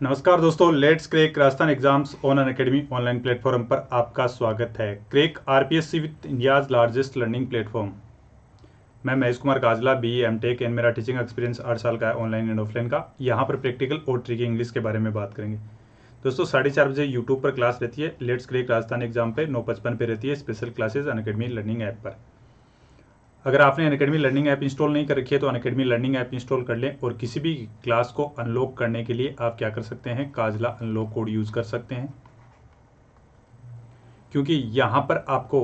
नमस्कार दोस्तों, let's crack Rajasthan exams on Unacademy online platform पर आपका स्वागत है। Crack RPSC with India's largest learning platform. मैं Mahesh Kumar Kajla, BE MTech and मेरा टीचिंग एक्सपीरियंस 8 साल का है ऑनलाइन एंड ऑफलाइन का। यहाँ पर प्रैक्टिकल और ट्रिकी इंग्लिश के बारे में बात करेंगे। दोस्तों 4:30 बजे यूट्यूब पर क्लास रहती है। लेट्स क्रेक राजस्थान एग्जाम पे 9:55 पे रहती है special classes Unacademy learning app पर। अगर आपने अनअकैडमी लर्निंग ऐप इंस्टॉल नहीं कर रखी है तो अनअकैडमी लर्निंग ऐप इंस्टॉल कर लें और किसी भी क्लास को अनलॉक करने के लिए आप क्या कर सकते हैं, काजला अनलॉक कोड यूज़ कर सकते हैं। क्योंकि यहाँ पर आपको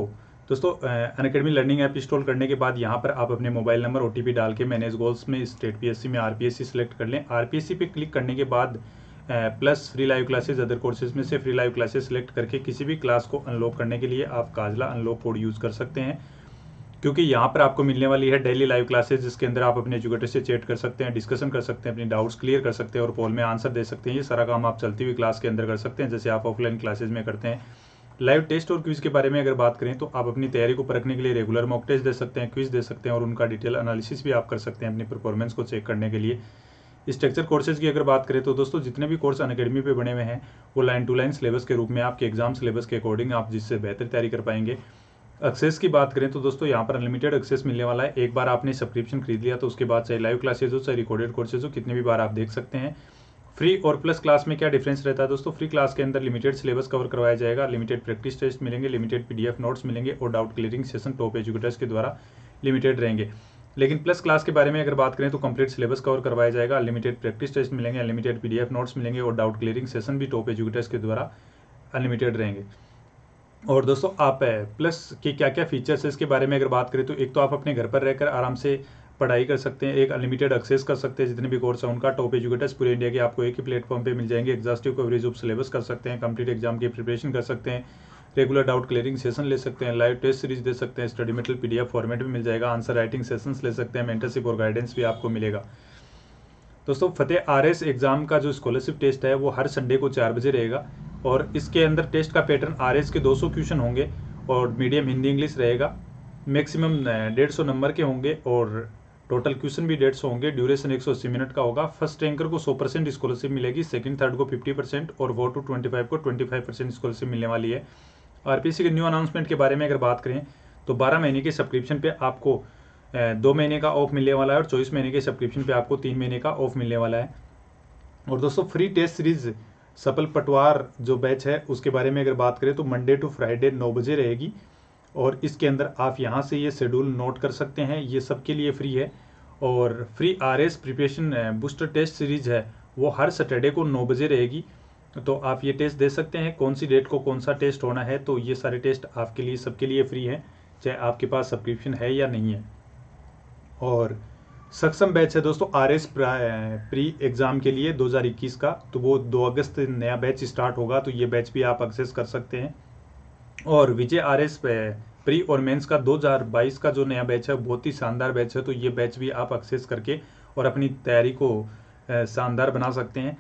दोस्तों अनअकैडमी लर्निंग ऐप इंस्टॉल करने के बाद यहाँ पर आप अपने मोबाइल नंबर ओटीपी डाल के मैनेज गोल्स में स्टेट पीएससी में आरपीएससी सेलेक्ट कर लें। आरपीएससी पे क्लिक करने के बाद plus free live classes other courses में से फ्री लाइव क्लासेज सेलेक्ट करके किसी भी क्लास को अनलॉक करने के लिए आप काजला अनलॉक कोड यूज़ कर सकते हैं। क्योंकि यहाँ पर आपको मिलने वाली है डेली लाइव क्लासेज, जिसके अंदर आप अपने एजुकेटर से चैट कर सकते हैं, डिस्कशन कर सकते हैं, अपनी डाउट्स क्लियर कर सकते हैं और पोल में आंसर दे सकते हैं। ये सारा काम आप चलती हुई क्लास के अंदर कर सकते हैं, जैसे आप ऑफलाइन क्लासेज में करते हैं। लाइव टेस्ट और क्विज के बारे में अगर बात करें तो आप अपनी तैयारी को परखने के लिए रेगुलर मॉक टेस्ट दे सकते हैं, क्विज दे सकते हैं और उनका डिटेल एनालिसिस भी आप कर सकते हैं अपनी परफॉर्मेंस को चेक करने के लिए। स्ट्रक्चर कोर्सेज की अगर बात करें तो दोस्तों जितने भी कोर्स अनअकैडमी पे बने हुए हैं वो लाइन टू लाइन सिलेबस के रूप में आपके एग्जाम सिलेबस के अकॉर्डिंग आप जिससे बेहतर तैयारी कर पाएंगे। एक्सेस की बात करें तो दोस्तों यहाँ पर अनलिमिटेड एक्सेस मिलने वाला है। एक बार आपने सब्सक्रिप्शन खरीद लिया तो उसके बाद चाहे लाइव क्लासेज हो चाहे रिकॉर्डेड कोर्सेज हो, कितने भी बार आप देख सकते हैं। फ्री और प्लस क्लास में क्या डिफरेंस रहता है दोस्तों? फ्री क्लास के अंदर लिमिटेड सिलेबस कवर करवाया जाएगा, लिमिटेड प्रैक्टिस टेस्ट मिलेंगे, लिमिटेड पीडीएफ नोट्स मिलेंगे और doubt clearing session top educators के द्वारा लिमिटेड रहेंगे। लेकिन प्लस क्लास के बारे में अगर बात करें तो कंप्लीट सिलेबस कवर करवाया जाएगा, लिमिटेड प्रैक्टिस टेस्ट मिलेंगे, अनलिमिटेड पीडीएफ नोट्स मिलेंगे और डाउट क्लियरिंग सेशन भी टॉप एजुकेटर्स के द्वारा अनलिमिटेड रहेंगे। और दोस्तों आप प्लस के क्या क्या फीचर्स है इसके बारे में अगर बात करें तो एक तो आप अपने घर पर रहकर आराम से पढ़ाई कर सकते हैं, एक अनलिमिटेड एक्सेस कर सकते हैं जितने भी कोर्स हैं उनका। टॉप एजुकेटर्स पूरे इंडिया के आपको एक ही प्लेटफॉर्म पे मिल जाएंगे। एग्जॉस्टिव कवरेज ऑफ सिलेबस कर सकते हैं, कंप्लीट एग्जाम की प्रिपरेशन कर सकते हैं, रेगुलर डाउट क्लियरिंग सेशन ले सकते हैं, लाइव टेस्ट सीरीज दे सकते हैं, स्टडी मटेरियल पीडीएफ फॉर्मेट में मिल जाएगा, आंसर राइटिंग सेशंस ले सकते हैं, मेंटरशिप और गाइडेंस भी आपको मिलेगा। दोस्तों फतेह आरएस एग्जाम का जो स्कॉलरशिप टेस्ट है वो हर संडे को 4 बजे रहेगा और इसके अंदर टेस्ट का पैटर्न आरएस के 200 क्वेश्चन होंगे और मीडियम हिंदी इंग्लिश रहेगा। मैक्सिमम 150 नंबर के होंगे और टोटल क्वेश्चन भी 150 होंगे। ड्यूरेशन 180 मिनट का होगा। फर्स्ट रैंकर को 100% स्कॉलरशिप मिलेगी, सेकंड थर्ड को 50% और 4 to 25 को 25% स्कॉलरशिप मिलने वाली है। आरपीएससी के न्यू अनाउंसमेंट के बारे में अगर बात करें तो 12 महीने के सब्सक्रिप्शन पे आपको 2 महीने का ऑफ मिलने वाला है और 24 महीने के सब्सक्रिप्शन पे आपको 3 महीने का ऑफ मिलने वाला है। और दोस्तों फ्री टेस्ट सीरीज सफल पटवार जो बैच है उसके बारे में अगर बात करें तो मंडे टू फ्राइडे 9 बजे रहेगी और इसके अंदर आप यहाँ से ये शेड्यूल नोट कर सकते हैं। ये सबके लिए फ्री है। और free RS preparation booster test series है वो हर सैटरडे को 9 बजे रहेगी। तो आप ये टेस्ट दे सकते हैं, कौन सी डेट को कौन सा टेस्ट होना है। तो ये सारे टेस्ट आपके लिए सबके लिए फ्री है, चाहे आपके पास सब्सक्रिप्शन है या नहीं है। और सक्षम बैच है दोस्तों आरएस प्री एग्ज़ाम के लिए 2021 का, तो वो 2 अगस्त नया बैच स्टार्ट होगा, तो ये बैच भी आप एक्सेस कर सकते हैं। और विजय आरएस प्री और मेंस का 2022 का जो नया बैच है बहुत ही शानदार बैच है, तो ये बैच भी आप एक्सेस करके और अपनी तैयारी को शानदार बना सकते हैं।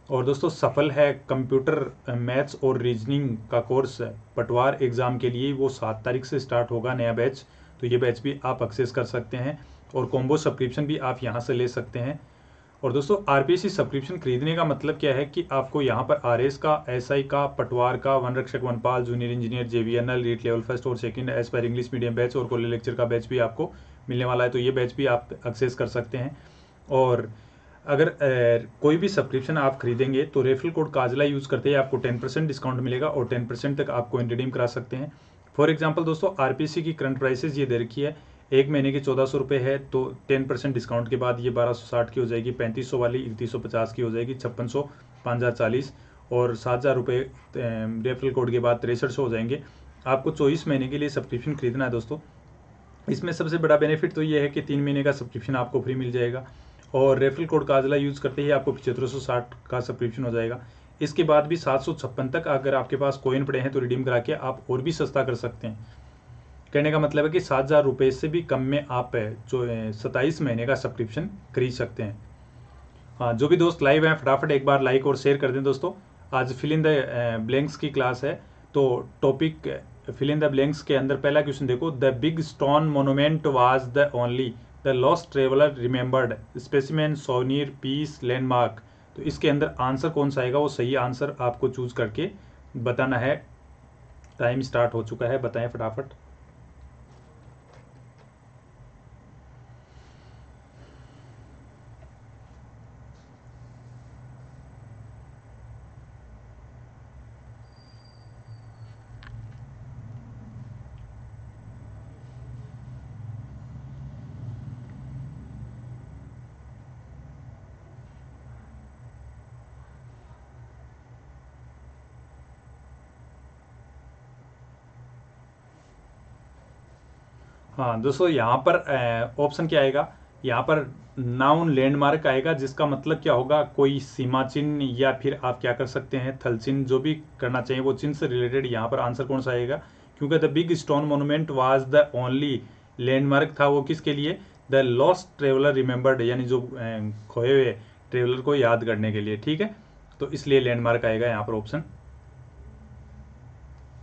और दोस्तों सफल है कंप्यूटर मैथ्स और रीजनिंग का कोर्स पटवार एग्ज़ाम के लिए, वो 7 तारीख से स्टार्ट होगा नया बैच, तो ये बैच भी आप एक्सेस कर सकते हैं और कॉम्बो सब्सक्रिप्शन भी आप यहाँ से ले सकते हैं। और दोस्तों आरपीएससी सब्सक्रिप्शन खरीदने का मतलब क्या है कि आपको यहाँ पर आरएस का, एसआई का, पटवार का, वन रक्षक वनपाल, junior engineer, JVNL, REET level first और second, as per English medium batch और कॉलेज लेक्चर का बैच भी आपको मिलने वाला है, तो ये बैच भी आप एक्सेस कर सकते हैं। और अगर कोई भी सब्सक्रिप्शन आप खरीदेंगे तो रेफरल कोड काजला यूज़ करते हैं आपको 10% डिस्काउंट मिलेगा और 10% तक आपको रिडीम करा सकते हैं। फॉर एग्जांपल दोस्तों आरपीएससी की करंट प्राइसेस ये दे रखी है, एक महीने के 1400 रुपये है, तो 10% डिस्काउंट के बाद ये 1260 की हो जाएगी, 3500 वाली 3150 की हो जाएगी, 5600 5040 और 7000 रुपये रेफरल कोड के बाद 6300 हो जाएंगे। आपको 24 महीने के लिए सब्सक्रिप्शन खरीदना है दोस्तों। इसमें सबसे बड़ा बेनिफिट तो ये है कि 3 महीने का सब्सक्रिप्शन आपको फ्री मिल जाएगा और रेफरल कोड काजला यूज़ करते ही आपको 7560 का सब्सक्रिप्शन हो जाएगा। इसके बाद भी 756 तक अगर आपके पास कॉइन पड़े हैं तो रिडीम करा के आप और भी सस्ता कर सकते हैं। कहने का मतलब है कि 7000 रुपये से भी कम में आप जो 27 महीने का सब्सक्रिप्शन खरीद सकते हैं। हाँ, जो भी दोस्त लाइव हैं फटाफट एक बार लाइक और शेयर कर दें दोस्तों। आज फिल इन द ब्लैंक्स की क्लास है, तो topic fill in the blanks के अंदर पहला क्वेश्चन देखो, the big stone monument was the only the lost traveller remembered specimen souvenir piece landmark तो इसके अंदर आंसर कौन सा आएगा, वो सही आंसर आपको चूज करके बताना है। टाइम स्टार्ट हो चुका है, बताएं फटाफट। हाँ दोस्तों, यहाँ पर ऑप्शन क्या आएगा, यहाँ पर नाउन लैंडमार्क आएगा, जिसका मतलब क्या होगा, कोई सीमा चिन्ह या फिर आप क्या कर सकते हैं थल चिन्ह, जो भी करना चाहिए वो चिन्ह से रिलेटेड यहाँ पर आंसर कौन सा आएगा। क्योंकि the big stone monument was the only landmark था, वो किसके लिए, द लॉस्ट ट्रेवलर रिमेंबर्ड, यानी जो खोए हुए ट्रेवलर को याद करने के लिए, ठीक है। तो इसलिए लैंडमार्क आएगा यहाँ पर ऑप्शन।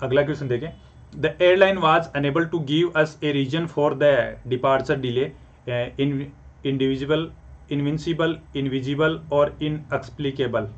अगला क्वेश्चन देखें। The airline was unable to give us a reason for the departure delay, in indivisible, invincible, invisible और इनएक्सप्लिकेबल।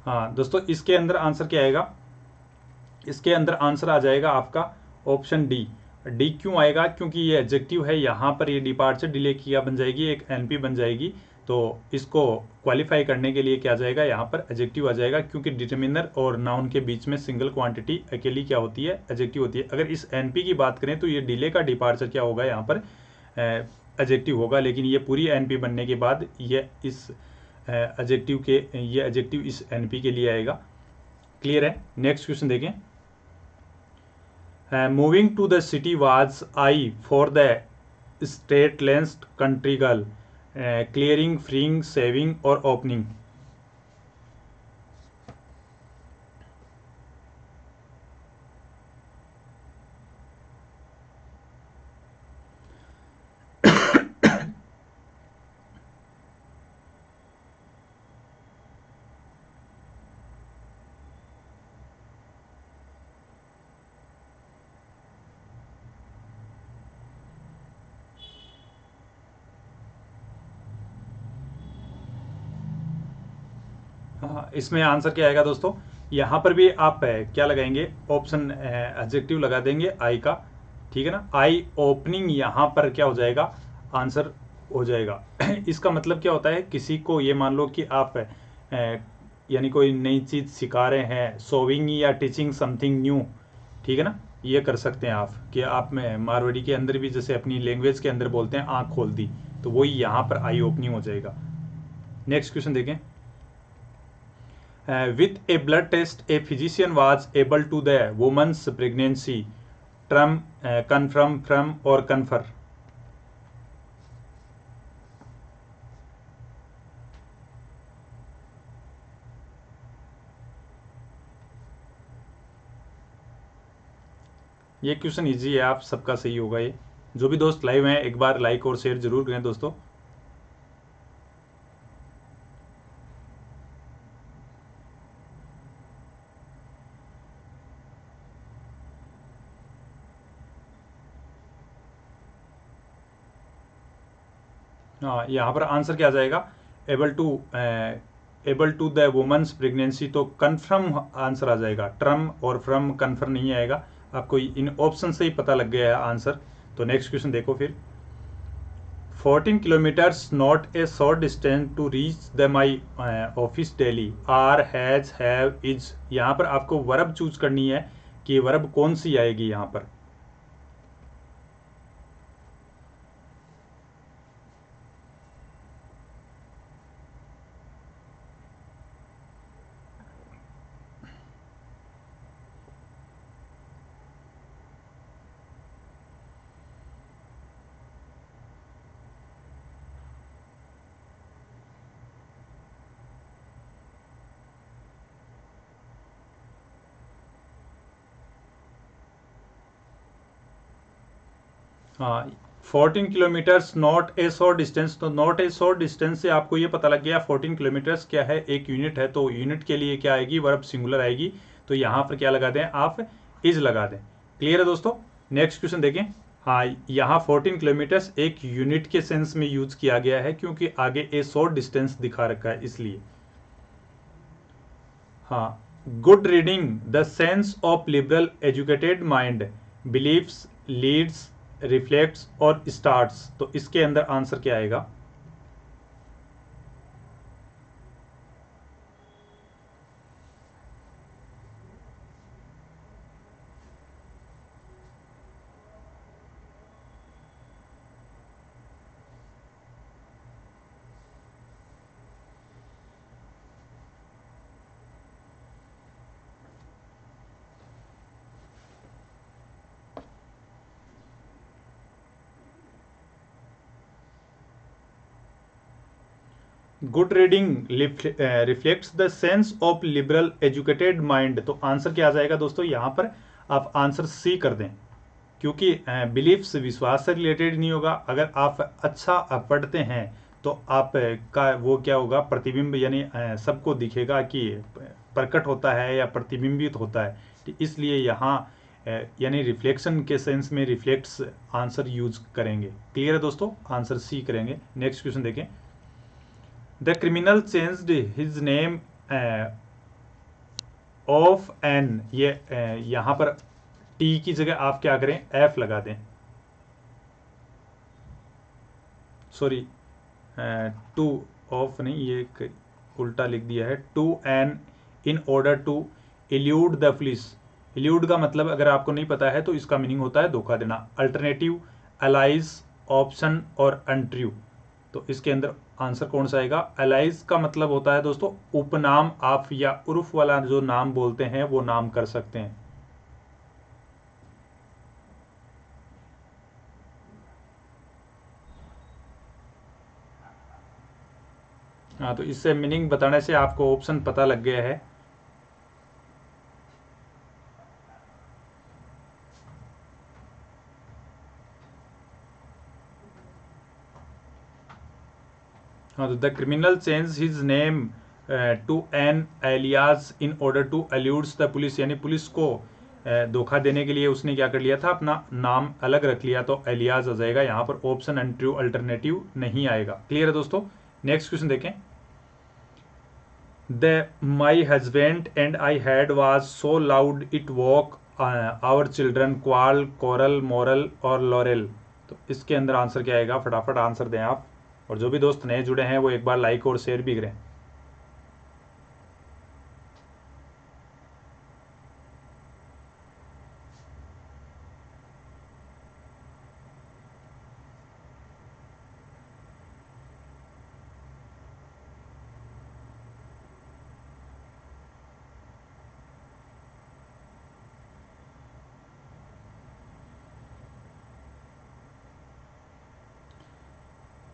हाँ दोस्तों, इसके अंदर आंसर क्या आएगा, इसके अंदर आंसर आ जाएगा आपका ऑप्शन डी। डी क्यों आएगा, क्योंकि ये एडजेक्टिव है, यहाँ पर ये डिपार्चर डिले किया बन जाएगी, एक एनपी बन जाएगी। तो इसको क्वालिफाई करने के लिए क्या आ जाएगा, यहाँ पर एडजेक्टिव आ जाएगा, क्योंकि डिटरमिनर और नाउन के बीच में सिंगल क्वांटिटी अकेली क्या होती है, एडजेक्टिव होती है। अगर इस एनपी की बात करें तो ये डिले का डिपार्चर क्या होगा, यहाँ पर एडजेक्टिव होगा, लेकिन ये पूरी एनपी बनने के बाद ये इस एडजेक्टिव के, ये एडजेक्टिव इस एनपी के लिए आएगा। क्लियर है। नेक्स्ट क्वेश्चन देखें। Moving to the city was I for the straight length country girl, clearing, freeing, saving or opening. हाँ, इसमें आंसर क्या आएगा दोस्तों, यहाँ पर भी आप क्या लगाएंगे, ऑप्शन एडजेक्टिव लगा देंगे आई का, ठीक है ना। आई ओपनिंग यहाँ पर क्या हो जाएगा, आंसर हो जाएगा। इसका मतलब क्या होता है, किसी को ये मान लो कि आप यानी कोई नई चीज़ सिखा रहे हैं, सोविंग या टीचिंग समथिंग न्यू, ठीक है ना। ये कर सकते हैं आप कि आप में मारवाड़ी के अंदर भी जैसे अपनी लैंग्वेज के अंदर बोलते हैं आँख खोल दी, तो वही यहाँ पर आई ओपनिंग हो जाएगा। नेक्स्ट क्वेश्चन देखें। With a blood test, a physician was able to the woman's pregnancy term, confirm, from or confer. ये क्वेश्चन इजी है, आप सबका सही होगा ये। जो भी दोस्त लाइव हैं एक बार लाइक और शेयर जरूर करें दोस्तों। हाँ, यहाँ पर आंसर क्या आ जाएगा, able to, able to the women's pregnancy, तो कन्फर्म आंसर आ जाएगा, ट्रम और फ्रम कन्फर्म नहीं आएगा। आपको इन ऑप्शन से ही पता लग गया है आंसर। तो नेक्स्ट क्वेश्चन देखो फिर। 14 kilometers not a short distance to reach the my office daily, are, has, have, is। यहाँ पर आपको वर्ब चूज करनी है कि वर्ब कौन सी आएगी यहाँ पर। हाँ, 14 kilometres not a short distance. तो नॉट ए शॉर्ट डिस्टेंस से आपको ये पता लग गया 14 किलोमीटर्स क्या है, एक यूनिट है। तो यूनिट के लिए क्या आएगी, वर्ब सिंगुलर आएगी। तो यहाँ पर क्या लगा दें आप, इज लगा दें। क्लियर है दोस्तों। नेक्स्ट क्वेश्चन देखें। हाँ, यहाँ 14 किलोमीटर्स एक यूनिट के सेंस में यूज किया गया है, क्योंकि आगे ए शॉर्ट डिस्टेंस दिखा रखा है इसलिए। हाँ, good reading the sense of liberal educated mind believes, leads, reflects और स्टार्ट्स। तो इसके अंदर आंसर क्या आएगा। Good reading reflects the sense of liberal educated mind. तो आंसर क्या आ जाएगा दोस्तों, यहां पर आप आंसर सी कर दें, क्योंकि बिलीफ्स विश्वास से रिलेटेड नहीं होगा। अगर आप अच्छा पढ़ते हैं तो आप का वो क्या होगा, प्रतिबिंब, यानी सबको दिखेगा कि प्रकट होता है या प्रतिबिंबित होता है। तो इसलिए यहाँ यानी रिफ्लेक्शन के सेंस में रिफ्लेक्ट्स आंसर यूज करेंगे। क्लियर है दोस्तों, आंसर सी करेंगे। नेक्स्ट क्वेश्चन देखें। The criminal changed his name of an. ये यहाँ पर टी की जगह आप क्या करें, एफ लगा दें। सॉरी, टू ऑफ नहीं, ये उल्टा लिख दिया है। To an in order to elude the police. Elude का मतलब अगर आपको नहीं पता है तो इसका मीनिंग होता है धोखा देना। अल्टरनेटिव, अलाइज, ऑप्शन और अनट्रू। तो इसके अंदर आंसर कौन सा आएगा। अलाइज का मतलब होता है दोस्तों उपनाम। आप या उर्फ वाला जो नाम बोलते हैं वो नाम कर सकते हैं। हाँ, तो इससे मीनिंग बताने से आपको ऑप्शन पता लग गया है। हाँ, तो the criminal change his name to an alias in order to eludes the police. यानी पुलिस को धोखा देने के लिए उसने क्या कर लिया था, अपना नाम अलग रख लिया। तो एलियास आ जाएगा यहाँ पर, ऑप्शन अनट्रू अल्टरनेटिव नहीं आएगा। क्लियर है दोस्तों। नेक्स्ट क्वेश्चन देखें। The my husband and I had was so loud it woke our children quarrel, coral, moral और लॉरेल। तो इसके अंदर आंसर क्या आएगा, फटाफट आंसर दें आप। और जो भी दोस्त नए जुड़े हैं वो एक बार लाइक और शेयर भी करें।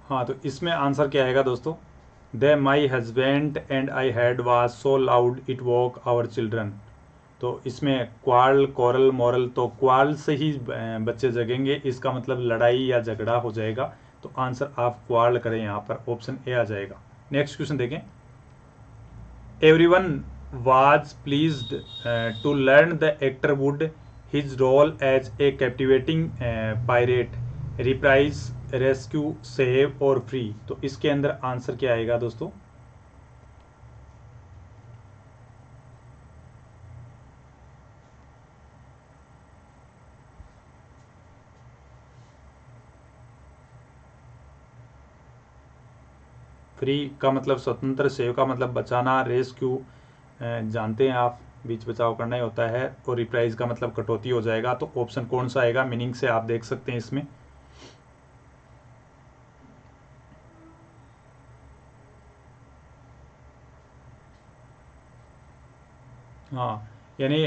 हाँ, तो इसमें आंसर क्या आएगा दोस्तों। The my husband and I had was so loud it woke our children. तो इसमें क्वाल, कोरल, मोरल। तो क्वाल से ही बच्चे जगेंगे, इसका मतलब लड़ाई या झगड़ा हो जाएगा। तो आंसर आप क्वाल करें, यहाँ पर ऑप्शन ए आ जाएगा। नेक्स्ट क्वेश्चन देखें। Everyone was pleased to learn the actor would his role as a captivating pirate reprise, rescue, save और फ्री। तो इसके अंदर आंसर क्या आएगा दोस्तों। फ्री का मतलब स्वतंत्र, सेव का मतलब बचाना, रेस्क्यू जानते हैं आप, बीच बचाव करना ही होता है। और रिप्राइज का मतलब कटौती हो जाएगा। तो ऑप्शन कौन सा आएगा, मीनिंग से आप देख सकते हैं इसमें। हाँ, यानी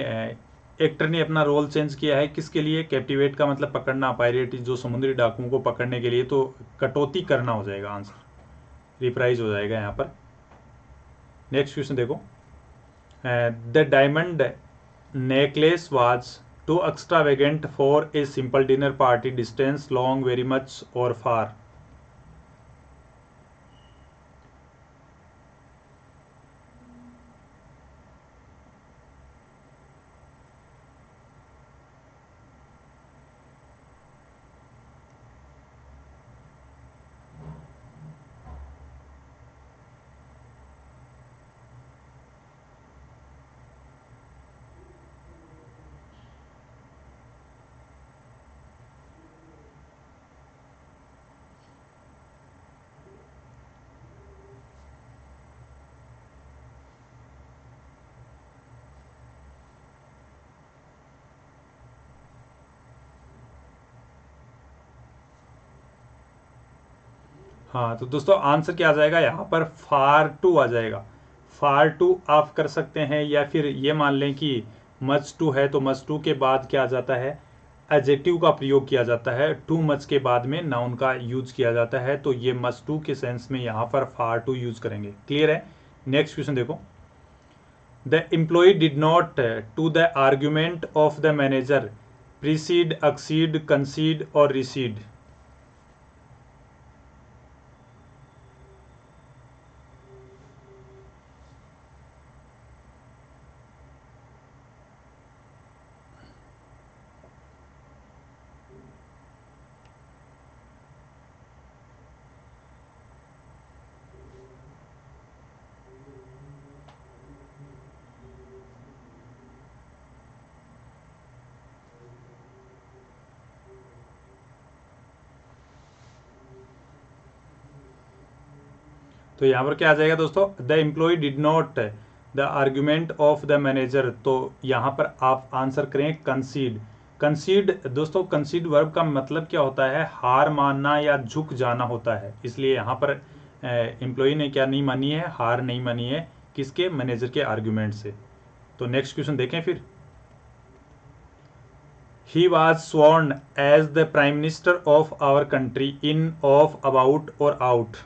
एक्टर ने अपना रोल चेंज किया है किसके लिए, कैप्टिवेट का मतलब पकड़ना, पायरेट जो समुद्री डाकुओं को पकड़ने के लिए। तो कटौती करना हो जाएगा आंसर, रिप्राइज हो जाएगा यहाँ पर। नेक्स्ट क्वेश्चन देखो। The diamond necklace was too extravagant for a simple dinner party, distance long very much और फार। हाँ, तो दोस्तों आंसर क्या आ जाएगा यहाँ पर, फार टू आ जाएगा। फार टू आप कर सकते हैं, या फिर ये मान लें कि मच टू है तो मच टू के बाद क्या आ जाता है, एडजेक्टिव का प्रयोग किया जाता है। टू मच के बाद में नाउन का यूज किया जाता है, तो ये मच टू के सेंस में यहाँ पर फार टू यूज करेंगे। क्लियर है? नेक्स्ट क्वेश्चन देखो। The employee did not to the argument of the manager precede, exceed, concede और रिसीड। तो यहाँ पर क्या आ जाएगा दोस्तों, the employee did not the argument of the manager, तो यहाँ पर आप आंसर करें कंसीड। कंसीड दोस्तों, कंसीड वर्ब का मतलब क्या होता है, हार मानना या झुक जाना होता है। इसलिए यहाँ पर एम्प्लॉय ने क्या नहीं मानी है, हार नहीं मानी है, किसके, मैनेजर के आर्ग्यूमेंट से। तो नेक्स्ट क्वेश्चन देखें फिर। He was sworn as the prime minister of our country in, of, about or out।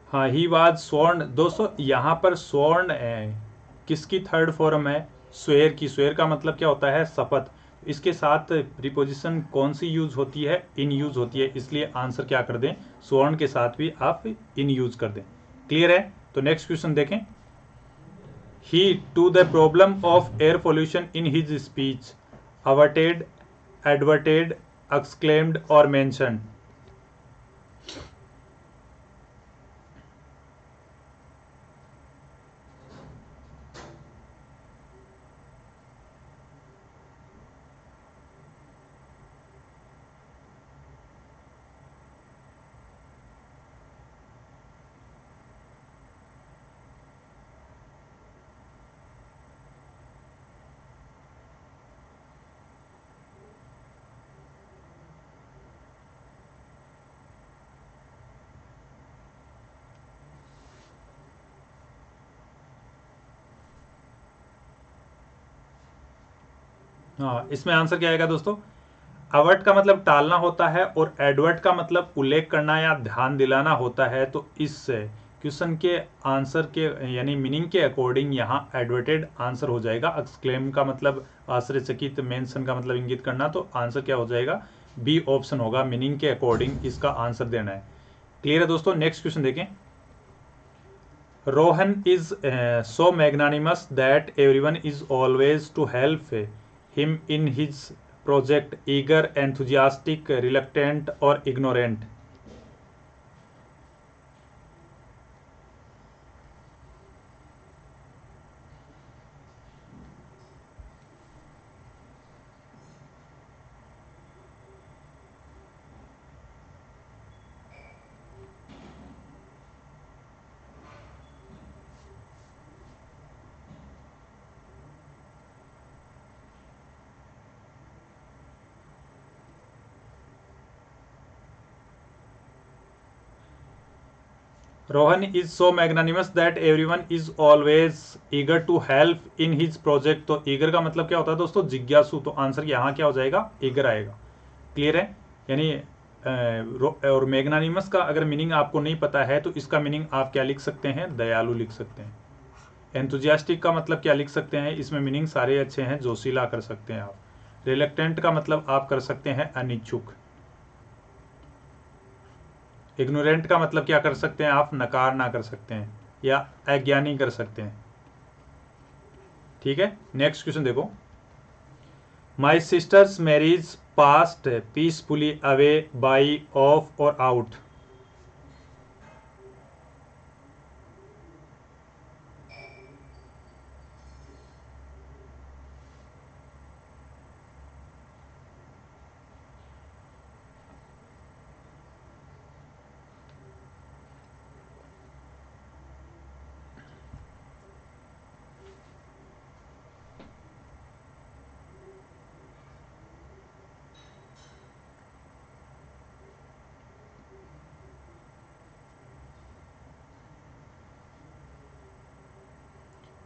हाँ, ही वाज स्वर्ण। दोस्तों यहाँ पर स्वर्ण किसकी थर्ड फॉर्म है, स्वेर की। स्वेर का मतलब क्या होता है, शपथ। इसके साथ प्रीपोजिशन कौन सी यूज होती है, इन यूज होती है। इसलिए आंसर क्या कर दें, स्वर्ण के साथ भी आप इन यूज कर दें। क्लियर है? तो नेक्स्ट क्वेश्चन देखें। He to the problem of air pollution in his speech averted, adverted, exclaimed और मेंशन्ड। हाँ, इसमें आंसर क्या आएगा दोस्तों, अवर्ट का मतलब टालना होता है और एडवर्ट का मतलब उल्लेख करना या ध्यान दिलाना होता है। तो इस क्वेश्चन के आंसर के यानी मीनिंग के अकॉर्डिंग यहाँ एडवर्टेड आंसर हो जाएगा। एक्सक्लेम का मतलब आश्चर्यचकित, मेंशन का मतलब इंगित करना। तो आंसर क्या हो जाएगा, बी ऑप्शन होगा, मीनिंग के अकॉर्डिंग इसका आंसर देना है। क्लियर है दोस्तों? नेक्स्ट क्वेश्चन देखें। Rohan is so magnanimous that everyone is always to help him in his project, eager, enthusiastic, reluctant और ignorant. Rohan is so magnanimous that everyone is always eager to help in his project. तो eager का मतलब क्या होता है दोस्तों? जिज्ञासु। तो आंसर यहाँ क्या हो जाएगा? ईगर आएगा। क्लियर है? यानी और मैग्नानिमस का अगर मीनिंग आपको नहीं पता है तो इसका मीनिंग आप क्या लिख सकते हैं? दयालु लिख सकते हैं। एंथुजियास्टिक का मतलब क्या लिख सकते हैं? इसमें मीनिंग सारे अच्छे हैं, जोशीला कर सकते हैं आप। रिलेक्टेंट का मतलब आप कर सकते हैं अनिच्छुक। इग्नोरेंट का मतलब क्या कर सकते हैं आप? नकार ना कर सकते हैं या अज्ञानी कर सकते हैं। ठीक है, नेक्स्ट क्वेश्चन देखो। My sister's marriage passed peacefully away by off और out.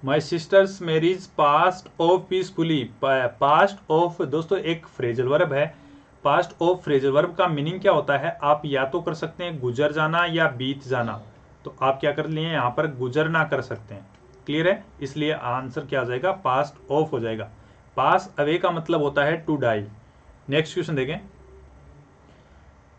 My sister's marriage passed off peacefully. Passed off दोस्तों एक फ्रेजल वर्ब है। पास्ट ऑफ फ्रेजल वर्ब का मीनिंग क्या होता है? आप या तो कर सकते हैं गुजर जाना या बीत जाना। तो आप क्या कर लिए यहाँ पर? गुजर ना कर सकते हैं। क्लियर है? इसलिए आंसर क्या आ जाएगा? पास्ट ऑफ हो जाएगा। पास अवे का मतलब होता है टू डाई। नेक्स्ट क्वेश्चन देखें।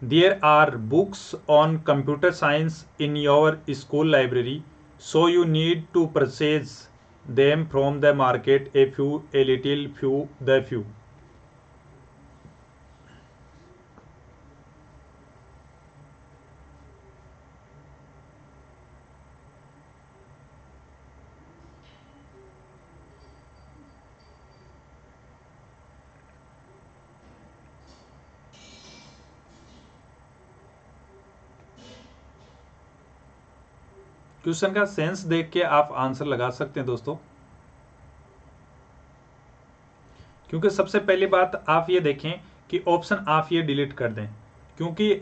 There are books on computer science in your school library, so you need to purchase them from the market, a few, a little, few, the few। Question का sense देख के आप answer लगा सकते हैं दोस्तों। क्योंकि सबसे पहली बात आप ये देखें कि ऑप्शन आप ये डिलीट कर दें, क्योंकि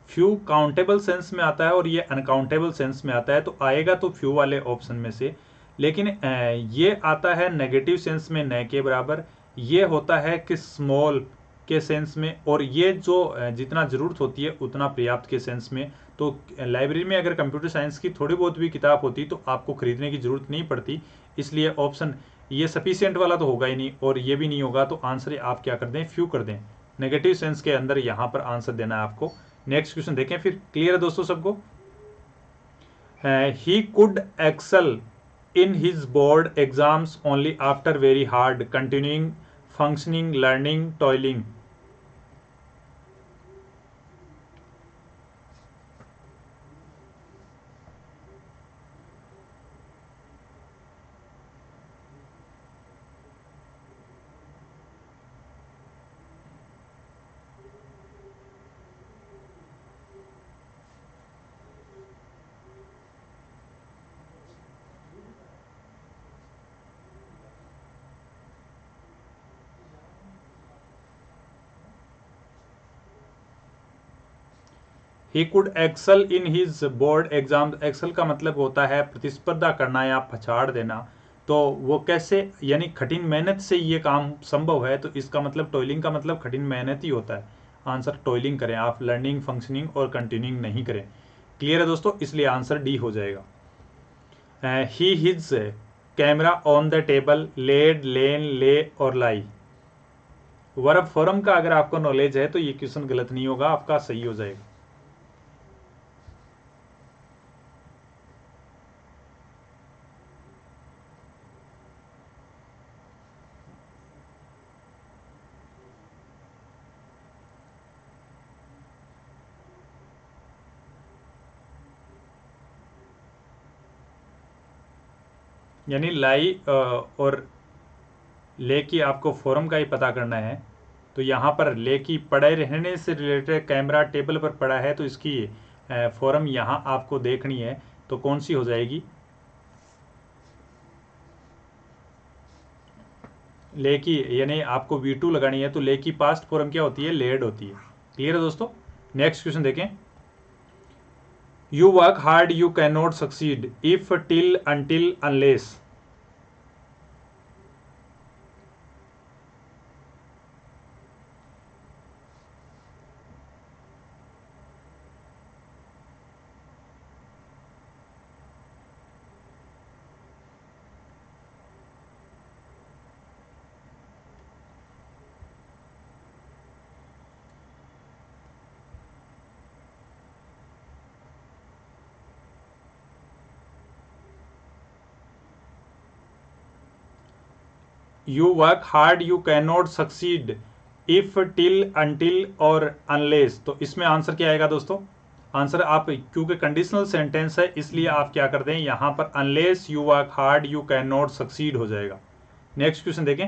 फ्यू काउंटेबल सेंस में आता है और ये अनकाउंटेबल सेंस में आता है। तो आएगा तो फ्यू वाले ऑप्शन में से, लेकिन ये आता है नेगेटिव सेंस में न के बराबर। ये होता है कि स्मॉल के सेंस में, और ये जो जितना ज़रूरत होती है उतना पर्याप्त के सेंस में। तो लाइब्रेरी में अगर कंप्यूटर साइंस की थोड़ी बहुत भी किताब होती तो आपको खरीदने की ज़रूरत नहीं पड़ती। इसलिए ऑप्शन ये सफिशियंट वाला तो होगा ही नहीं, और ये भी नहीं होगा। तो आंसर आप क्या कर दें? फ्यू कर दें। नेगेटिव सेंस के अंदर यहाँ पर आंसर देना है आपको। नेक्स्ट क्वेश्चन देखें फिर। क्लियर है दोस्तों सबको? He could excel in his board exams only after very hard continuing functioning learning toiling। He could excel in his board exam. Excel का मतलब होता है प्रतिस्पर्धा करना या पछाड़ देना। तो वो कैसे? यानी कठिन मेहनत से ये काम संभव है। तो इसका मतलब टॉयलिंग का मतलब कठिन मेहनत ही होता है। आंसर टॉयलिंग करें आप, लर्निंग फंक्शनिंग और कंटिन्यूइंग नहीं करें। क्लियर है दोस्तों? इसलिए आंसर डी हो जाएगा। He his camera on the table, laid, lain, lay और लाई। वर्ब फॉर्म का अगर आपको नॉलेज है तो ये क्वेश्चन गलत नहीं होगा, आपका सही हो जाएगा। यानी लाई और ले की आपको फॉर्म का ही पता करना है। तो यहाँ पर ले की पड़े रहने से रिलेटेड कैमरा टेबल पर पड़ा है, तो इसकी फॉर्म यहाँ आपको देखनी है। तो कौन सी हो जाएगी? ले की, यानी आपको V2 लगानी है। तो ले की पास्ट फॉर्म क्या होती है? लेड होती है। क्लियर है दोस्तों? नेक्स्ट क्वेश्चन देखें। You work hard you can not succeed if till until unless. You work hard you can not succeed if till until और अनलेस। तो इसमें आंसर क्या आएगा दोस्तों? आंसर आप, क्योंकि कंडीशनल सेंटेंस है इसलिए आप क्या कर दें यहां पर unless you work hard you can not succeed हो जाएगा। नेक्स्ट क्वेश्चन देखें।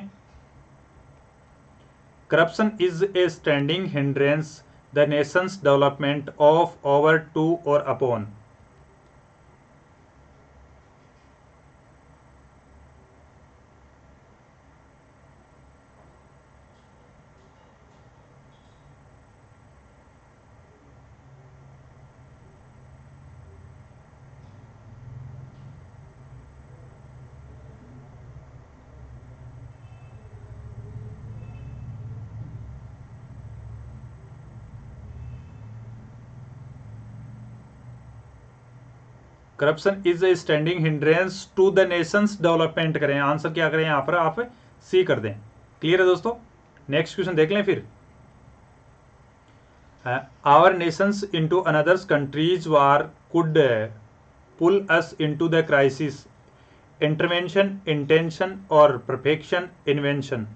Corruption is a standing hindrance the nation's development of over to और upon. Corruption is a standing hindrance to the nation's development करें। Answer क्या करें यहां पर आप सी कर दें। क्लियर है दोस्तों? नेक्स्ट क्वेश्चन देख लें फिर। Our nation's into another's countries war could pull us into the crisis. Intervention, intention और perfection, invention.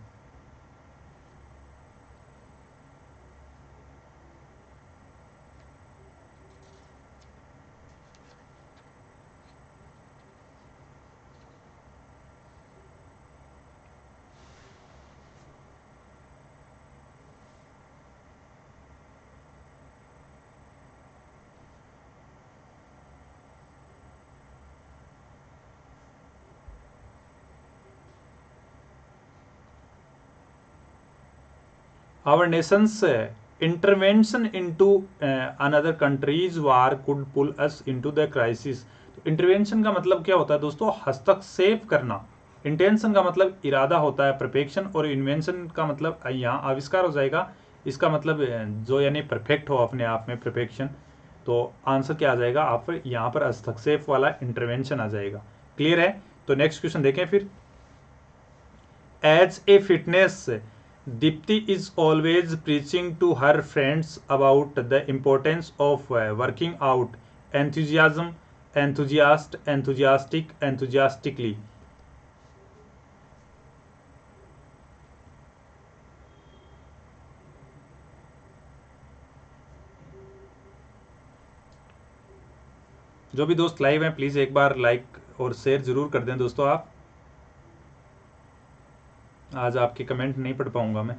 Our nation's intervention into another country's war could pull us into the crisis। तो intervention का मतलब क्या होता है दोस्तों? हस्तक्षेप करना। इंटेंशन का मतलब इरादा होता है परफेक्शन, और इन्वेंशन का मतलब यहाँ आविष्कार हो जाएगा। इसका मतलब जो यानी परफेक्ट हो अपने आप में, परफेक्शन। तो आंसर क्या आ जाएगा? आप यहाँ पर हस्तक्षेप वाला इंटरवेंशन आ जाएगा। क्लियर है? तो नेक्स्ट क्वेश्चन देखें फिर। As a fitness Dipti is always preaching to her friends about the importance of working out. Enthusiasm, enthusiast, enthusiastic, enthusiastically। जो भी दोस्त लाइव हैं प्लीज एक बार लाइक और शेयर जरूर कर दें दोस्तों। आप आज आपके कमेंट नहीं पढ़ पाऊंगा मैं।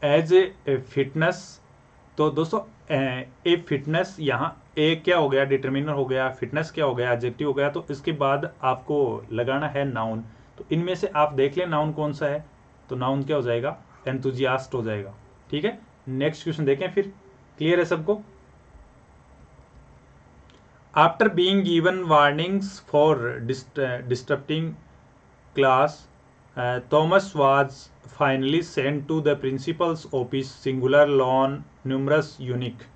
एज ए फिटनेस, तो दोस्तों ए फिटनेस, यहाँ ए क्या हो गया? डिटर्मिनर हो गया। फिटनेस क्या हो गया? एडजेक्टिव हो गया। तो इसके बाद आपको लगाना है नाउन। तो इनमें से आप देख लें नाउन कौन सा है। तो नाउन क्या हो जाएगा? एंथुजियास्ट हो जाएगा। ठीक है, नेक्स्ट क्वेश्चन देखें फिर। क्लियर है सबको? After being given warnings for disturbing class, Thomas was finally sent to the principal's office, singular, lone, numerous, unique।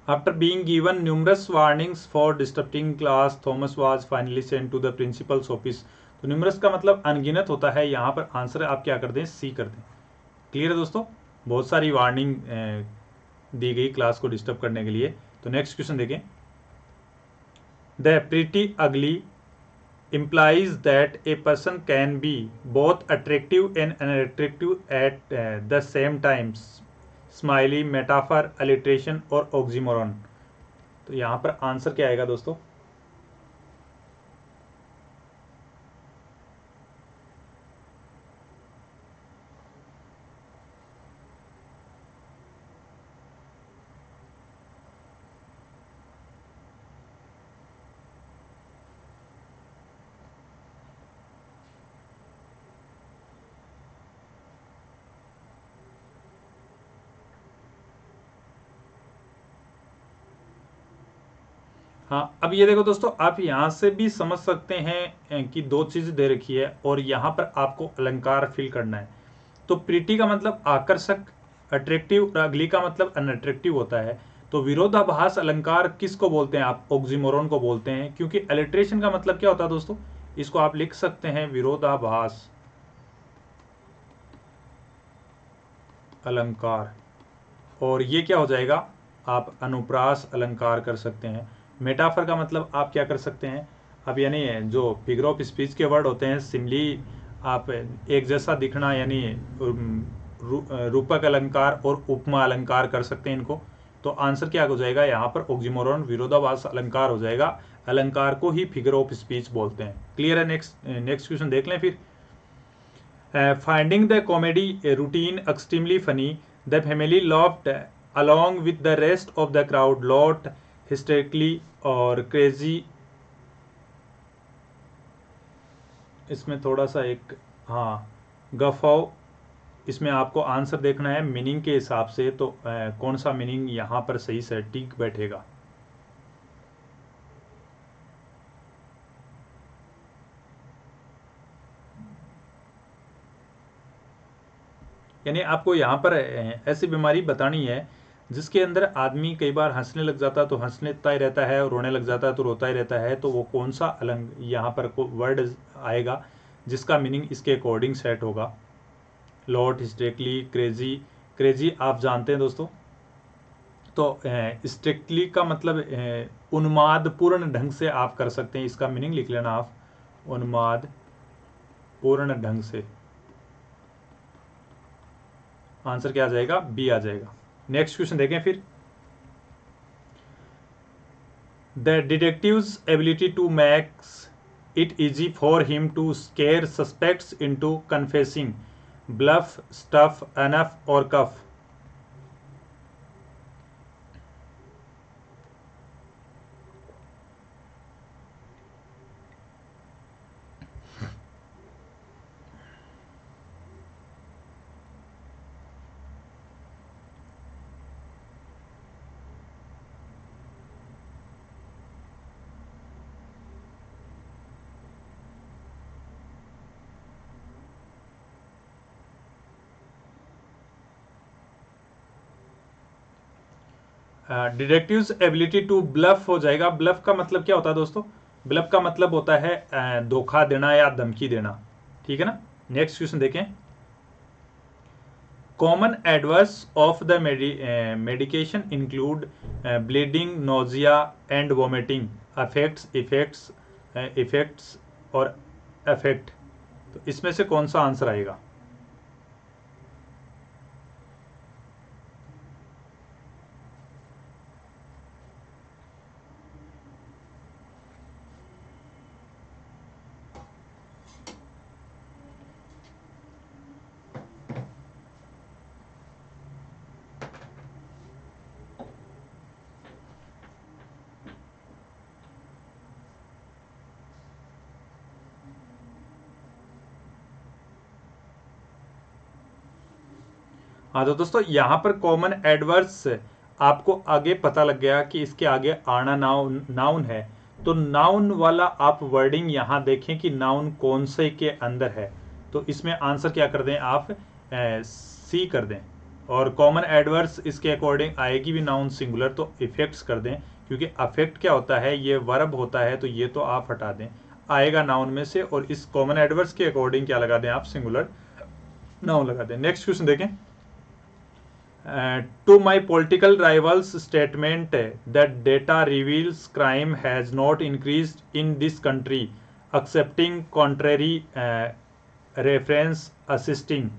After being given numerous warnings for disturbing class, Thomas was finally sent to the principal's office। तो numerous का मतलब अनगिनत होता है। यहाँ पर answer आप क्या कर दें? सी कर दें। क्लियर है दोस्तों? बहुत सारी वार्निंग दी गई क्लास को डिस्टर्ब करने के लिए। तो नेक्स्ट क्वेश्चन देखें। द प्रीटी अगली implies that a person can be both attractive and unattractive at the same time. Smiley, metaphor, alliteration और ऑक्सीमोरन। तो यहाँ पर आंसर क्या आएगा दोस्तों? हाँ, अब ये देखो दोस्तों, आप यहाँ से भी समझ सकते हैं कि दो चीज़ दे रखी है और यहाँ पर आपको अलंकार फिल करना है। तो प्रीटी का मतलब आकर्षक, अट्रैक्टिव, और अगली का मतलब अनअट्रैक्टिव होता है। तो विरोधाभास अलंकार किसको बोलते हैं आप? ऑक्सीमोरन को बोलते हैं, क्योंकि अलिट्रेशन का मतलब क्या होता है दोस्तों? इसको आप लिख सकते हैं विरोधाभास अलंकार, और ये क्या हो जाएगा? आप अनुप्रास अलंकार कर सकते हैं। मेटाफर का मतलब आप क्या कर सकते हैं? अब यानी जो फिगर ऑफ स्पीच के वर्ड होते हैं, सिमली, आप एक जैसा दिखना, यानी रूपक अलंकार और उपमा अलंकार कर सकते हैं इनको। तो आंसर क्या हो जाएगा यहाँ पर? ऑक्सीमोरन, विरोधाभास अलंकार हो जाएगा। अलंकार को ही फिगर ऑफ स्पीच बोलते हैं। क्लियर है? नेक्स्ट क्वेश्चन देख लें फिर। Finding the comedy routine extremely funny, the family laughed along with the rest of the crowd, laughed hysterically or crazy। इसमें थोड़ा सा एक, हाँ, गफाओ, इसमें आपको आंसर देखना है मीनिंग के हिसाब से। तो कौन सा मीनिंग यहाँ पर सही से ठीक बैठेगा? यानी आपको यहाँ पर ऐसी बीमारी बतानी है जिसके अंदर आदमी कई बार हंसने लग जाता है तो हंसता ही रहता है, और रोने लग जाता है तो रोता ही रहता है। तो वो कौन सा अलंग यहाँ पर वर्ड आएगा जिसका मीनिंग इसके अकॉर्डिंग सेट होगा? Lot, हिस्टेरिकली, crazy. क्रेजी आप जानते हैं दोस्तों। तो स्ट्रिक्टली का मतलब उन्माद पूर्ण ढंग से आप कर सकते हैं, इसका मीनिंग लिख लेना आप, उन्माद पूर्ण ढंग से। आंसर क्या आ जाएगा? बी आ जाएगा। नेक्स्ट क्वेश्चन देखें फिर। The detective's ability to makes it easy for him to scare suspects into confessing, bluff, stuff, enough or cuff। Detective's ability to bluff हो जाएगा। ब्लफ का मतलब क्या होता है दोस्तों? ब्लफ का मतलब होता है धोखा देना या धमकी देना। ठीक है ना? नेक्स्ट क्वेश्चन देखें। Common adverse of the medication include bleeding, nausea and vomiting, affects, effects और अफेक्ट। तो इसमें से कौन सा आंसर आएगा? हाँ, तो दोस्तों यहाँ पर कॉमन एडवर्स आपको आगे पता लग गया कि इसके आगे आना नाउन है। तो नाउन वाला आप वर्डिंग यहाँ देखें कि नाउन कौन से के अंदर है। तो इसमें आंसर क्या कर दें आप? सी कर दें। और कॉमन एडवर्स इसके अकॉर्डिंग आएगी भी नाउन सिंगुलर, तो इफेक्ट्स कर दें, क्योंकि अफेक्ट क्या होता है? ये वर्ब होता है, तो ये तो आप हटा दें, आएगा नाउन में से। और इस कॉमन एडवर्स के अकॉर्डिंग क्या लगा दें आप? सिंगुलर नाउन लगा दें। नेक्स्ट क्वेश्चन देखें। To my political rivals' statement that data reveals crime has not increased in this country, accepting contrary reference, assisting.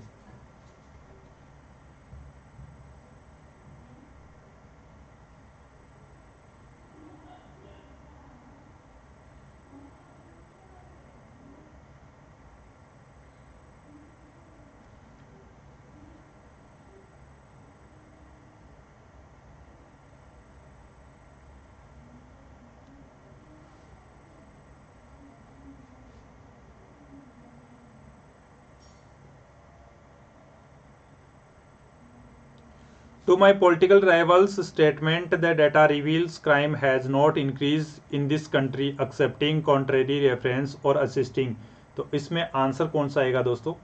To my political rivals' statement that data reveals crime has not increased in this country, accepting contrary reference और assisting. तो इसमें answer कौन सा आएगा दोस्तों?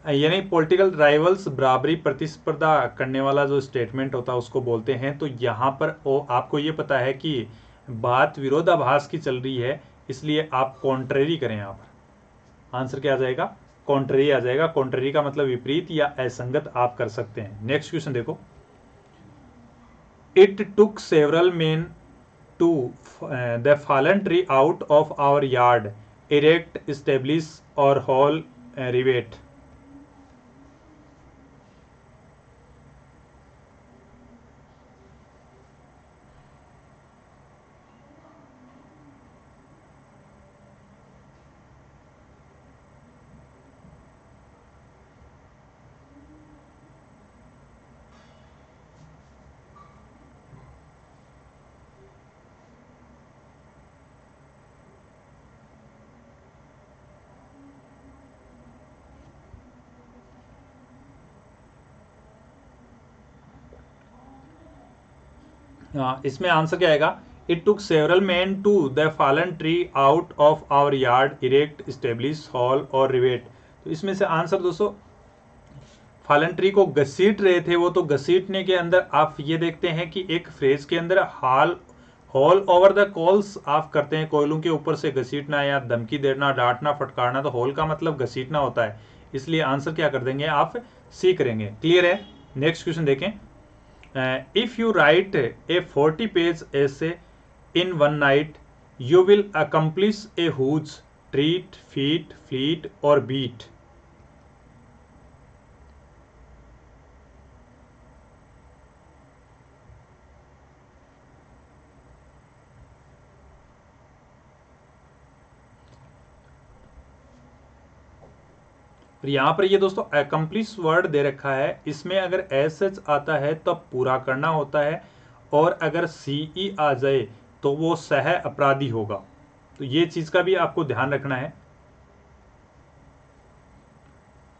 यानी political rivals बराबरी प्रतिस्पर्धा करने वाला जो स्टेटमेंट होता है उसको बोलते हैं। तो यहाँ पर आपको ये पता है कि बात विरोधाभास की चल रही है, इसलिए आप कॉन्ट्रेरी करें। यहाँ पर आंसर क्या आ जाएगा? कॉन्ट्रेरी आ जाएगा। कॉन्ट्रेरी का मतलब विपरीत या असंगत आप कर सकते हैं। नेक्स्ट क्वेश्चन देखो, it took several men to the fallen tree out of our yard, erect, establish और हॉल रिवेट। इसमें आंसर क्या आएगा? It took several man to the fallen tree out of our yard, erect, establish, haul और rivet. तो इसमें से answer दोस्तों, fallen tree को घसीट रहे थे वो, तो घसीटने के अंदर आप ये देखते हैं कि एक फ्रेज के अंदर हॉल ओवर द कॉल्स आप करते हैं, कोयलों के ऊपर से घसीटना या धमकी देना, डांटना, फटकारना। तो हॉल का मतलब घसीटना होता है, इसलिए आंसर क्या कर देंगे आप? सी करेंगे। क्लियर है? नेक्स्ट क्वेश्चन देखें, if you write a 40-page essay in one night, you will accomplish a huge treat, feat, fleet or beat. यहाँ पर ये दोस्तों अकम्प्लिश वर्ड दे रखा है, इसमें अगर एस एच आता है तो पूरा करना होता है, और अगर सीई आ जाए तो वो सह अपराधी होगा। तो ये चीज का भी आपको ध्यान रखना है।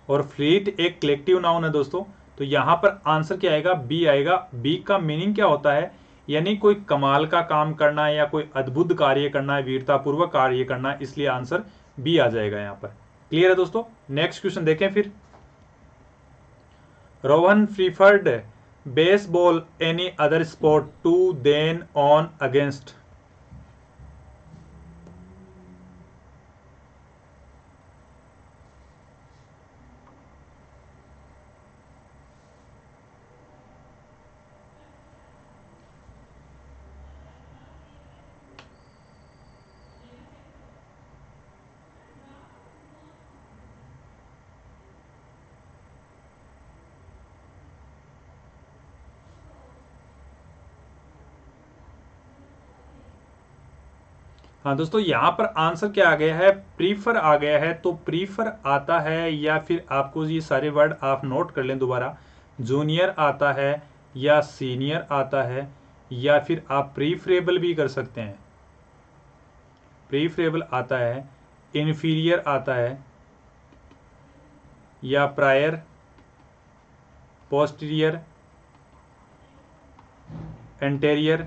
और फ्लीट एक कलेक्टिव नाउन है दोस्तों, तो यहां पर आंसर क्या आएगा? बी आएगा। बी का मीनिंग क्या होता है? यानी कोई कमाल का काम करना या कोई अद्भुत कार्य करना, वीरतापूर्वक कार्य करना, इसलिए आंसर बी आ जाएगा यहाँ पर। क्लियर है दोस्तों? नेक्स्ट क्वेश्चन देखें फिर, Rohan preferred baseball any other sport to than on against. हाँ दोस्तों, यहाँ पर आंसर क्या आ गया है? प्रीफर आ गया है। तो प्रीफर आता है, या फिर आपको ये सारे वर्ड आप नोट कर लें दोबारा, जूनियर आता है या सीनियर आता है, या फिर आप प्रीफरेबल भी कर सकते हैं। प्रीफरेबल आता है, इन्फीरियर आता है, या प्रायर, पोस्टीरियर, एंटेरियर।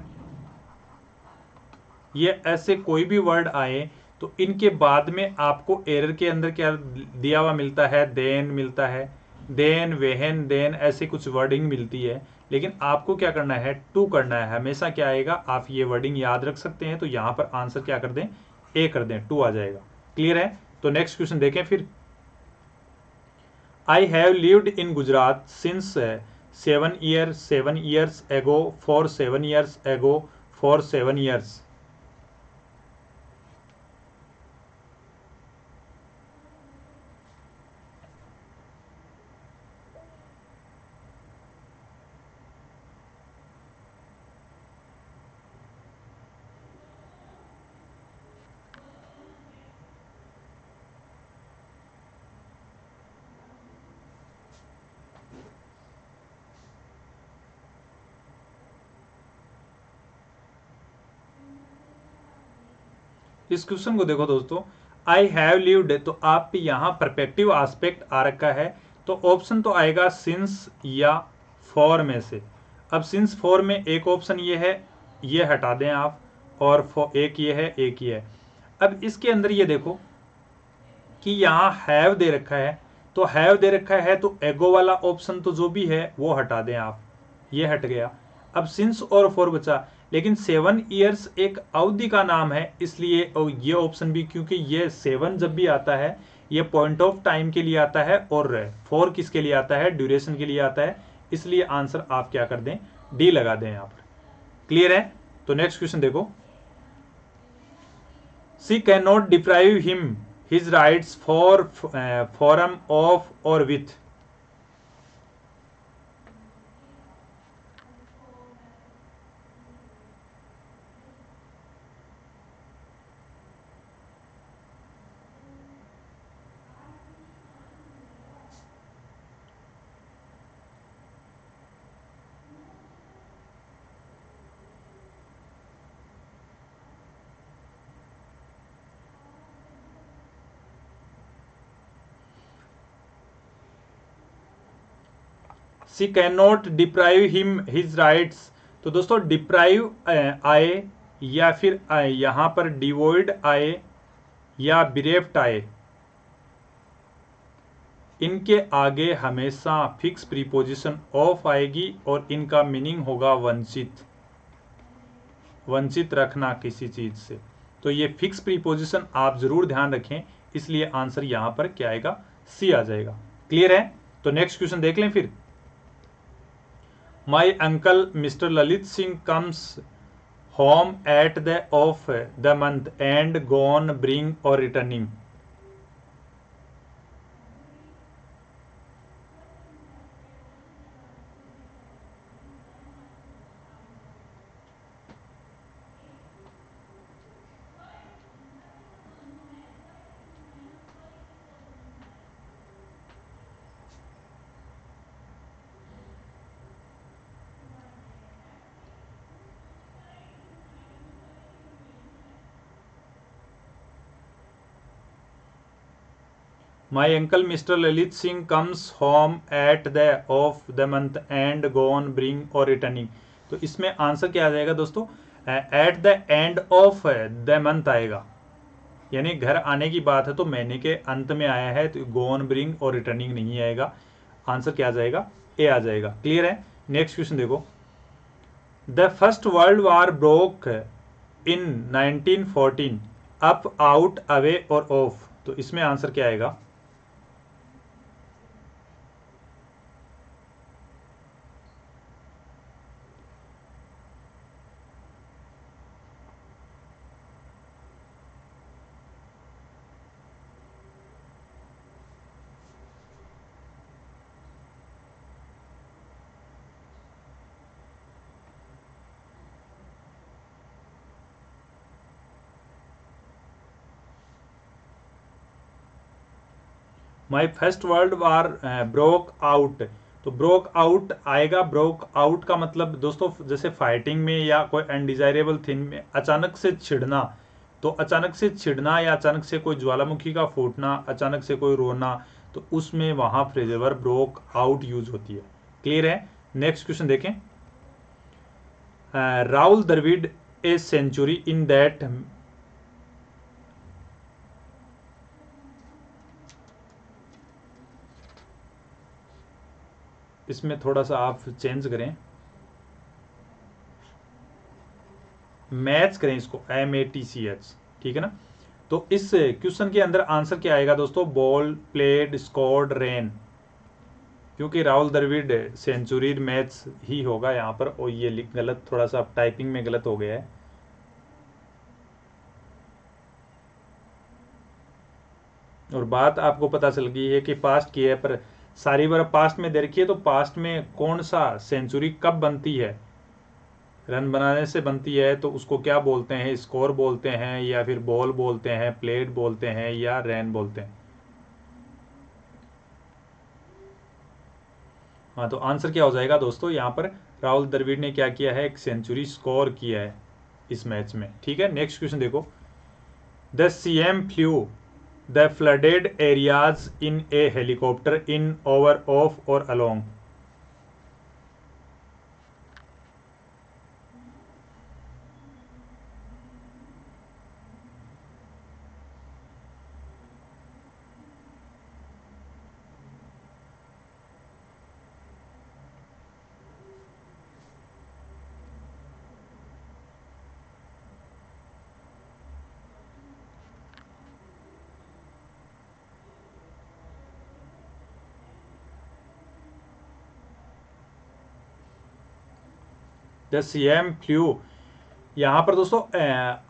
ये ऐसे कोई भी वर्ड आए तो इनके बाद में आपको एरर के अंदर क्या दिया हुआ मिलता है? देन मिलता है, देन, वेहन, देन, ऐसे कुछ वर्डिंग मिलती है। लेकिन आपको क्या करना है? टू करना है। हमेशा क्या आएगा? आप ये वर्डिंग याद रख सकते हैं। तो यहां पर आंसर क्या कर दें? ए कर दें, टू आ जाएगा। क्लियर है? तो नेक्स्ट क्वेश्चन देखें फिर, I have lived in Gujarat since 7 years एगो फॉर 7 years एगो फॉर 7 years। इस क्वेश्चन को देखो दोस्तों, आई हैव लिव्ड, तो आप यहां परपेक्टिव एस्पेक्ट आ रखा है, तो ऑप्शन तो आएगा सिंस या फॉर में से। अब सिंस फॉर में एक ऑप्शन ये है, ये हटा दें आप, और एक ये है, एक ये है। अब इसके अंदर ये देखो कि यहां हैव दे रखा है, तो हैव दे रखा है तो एगो वाला ऑप्शन तो जो भी है वो हटा दें आप, ये हट गया। अब सिंस और फॉर बचा, लेकिन 7 years एक अवधि का नाम है, इसलिए ये ऑप्शन भी, क्योंकि ये 7 जब भी आता है ये पॉइंट ऑफ टाइम के लिए आता है, और 4 किसके लिए आता है, ड्यूरेशन के लिए आता है, इसलिए आंसर आप क्या कर दें, डी लगा दें यहां पर। क्लियर है? तो नेक्स्ट क्वेश्चन देखो, she can not deprive him his rights for from of और with. She can not deprive him his rights, तो दोस्तों डिप्राइव आए या फिर यहां पर डिवॉइड आए या बिरेफ्ट आए, इनके आगे हमेशा फिक्स प्रीपोजिशन ऑफ आएगी और इनका मीनिंग होगा वंचित, वंचित रखना किसी चीज से। तो ये फिक्स प्रीपोजिशन आप जरूर ध्यान रखें, इसलिए आंसर यहां पर क्या आएगा, सी आ जाएगा। क्लियर है? तो नेक्स्ट क्वेश्चन देख लें फिर। My uncle mister Lalit Singh comes home at the of the month end gone bring और returning. My uncle mister Lalit Singh comes home at the of the month end gone bring और रिटर्निंग। तो इसमें answer क्या आ जाएगा दोस्तों, at the end of the month आएगा, यानी घर आने की बात है तो महीने के अंत में आया है, तो गॉन ब्रिंग और रिटर्निंग नहीं आएगा। आंसर क्या आ जाएगा, ए आ जाएगा। क्लियर है? नेक्स्ट क्वेश्चन देखो, the first world war broke in 1914 up out away और ऑफ, तो इसमें आंसर क्या आएगा, my first world war broke out, तो ब्रोक आउट आएगा। ब्रोक आउट का मतलब दोस्तों जैसे फाइटिंग में या कोई अनडिजायरेबल थिंग में अचानक से छिड़ना, तो अचानक से छिड़ना या अचानक से कोई ज्वालामुखी का फूटना, अचानक से कोई रोना, तो उसमें वहां phrasal verb broke out use होती है। क्लियर है? नेक्स्ट क्वेश्चन देखें, Rahul Dravid a century in that, इसमें थोड़ा सा आप चेंज करें, मैच करें इसको, MATCH, ठीक है ना। तो इस क्वेश्चन के अंदर आंसर क्या आएगा दोस्तों, बॉल प्लेड स्कोर्ड रेन। क्योंकि राहुल द्रविड़ सेंचुरी मैच ही होगा यहाँ पर, और ये लिख गलत, थोड़ा सा टाइपिंग में गलत हो गया है। और बात आपको पता चल गई है कि पास्ट की है, पर सारी बार पास्ट में दे रखी है, तो पास्ट में कौन सा सेंचुरी कब बनती है, रन बनाने से बनती है, तो उसको क्या बोलते हैं, स्कोर बोलते हैं, या फिर बॉल बोलते हैं, प्लेट बोलते हैं, या रन बोलते हैं। हाँ, तो आंसर क्या हो जाएगा दोस्तों, यहाँ पर राहुल द्रविड़ ने क्या किया है, एक सेंचुरी स्कोर किया है इस मैच में। ठीक है, नेक्स्ट क्वेश्चन देखो। The CM flu the flooded areas in A helicopter in, over, of और अलोंग। द सीएम फ्लू, यहाँ पर दोस्तों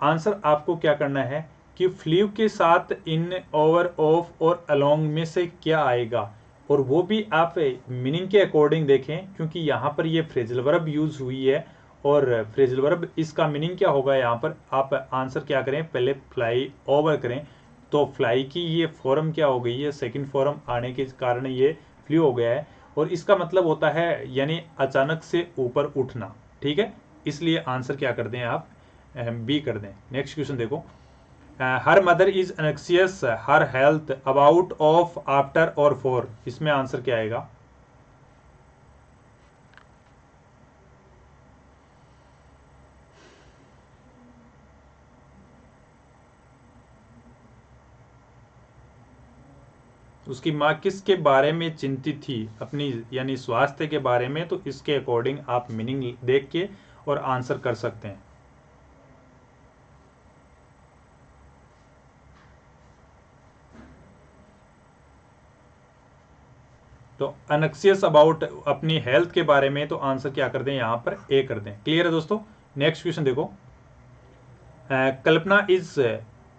आंसर आपको क्या करना है कि फ्लू के साथ इन, ओवर, ऑफ और अलोंग में से क्या आएगा, और वो भी आप मीनिंग के अकॉर्डिंग देखें, क्योंकि यहाँ पर ये फ्रेजल वर्ब यूज हुई है, और फ्रेजल वर्ब इसका मीनिंग क्या होगा, यहाँ पर आप आंसर क्या करें, पहले फ्लाई ओवर करें, तो फ्लाई की ये फॉर्म क्या हो गई है, सेकंड फॉर्म आने के कारण ये फ्लू हो गया है, और इसका मतलब होता है यानी अचानक से ऊपर उठना। ठीक है, इसलिए आंसर क्या कर दें आप, बी कर दें। नेक्स्ट क्वेश्चन देखो। Her mother is एनेक्सियस her health about, of, after और फॉर, इसमें आंसर क्या आएगा। उसकी माँ किसके बारे में चिंतित थी, अपनी यानी स्वास्थ्य के बारे में, तो इसके अकॉर्डिंग आप मीनिंग देख के और आंसर कर सकते हैं। तो अनक्सियस अबाउट अपनी हेल्थ के बारे में, तो आंसर क्या कर दें, यहां पर ए कर दें। क्लियर है दोस्तों। नेक्स्ट क्वेश्चन देखो। Kalpana is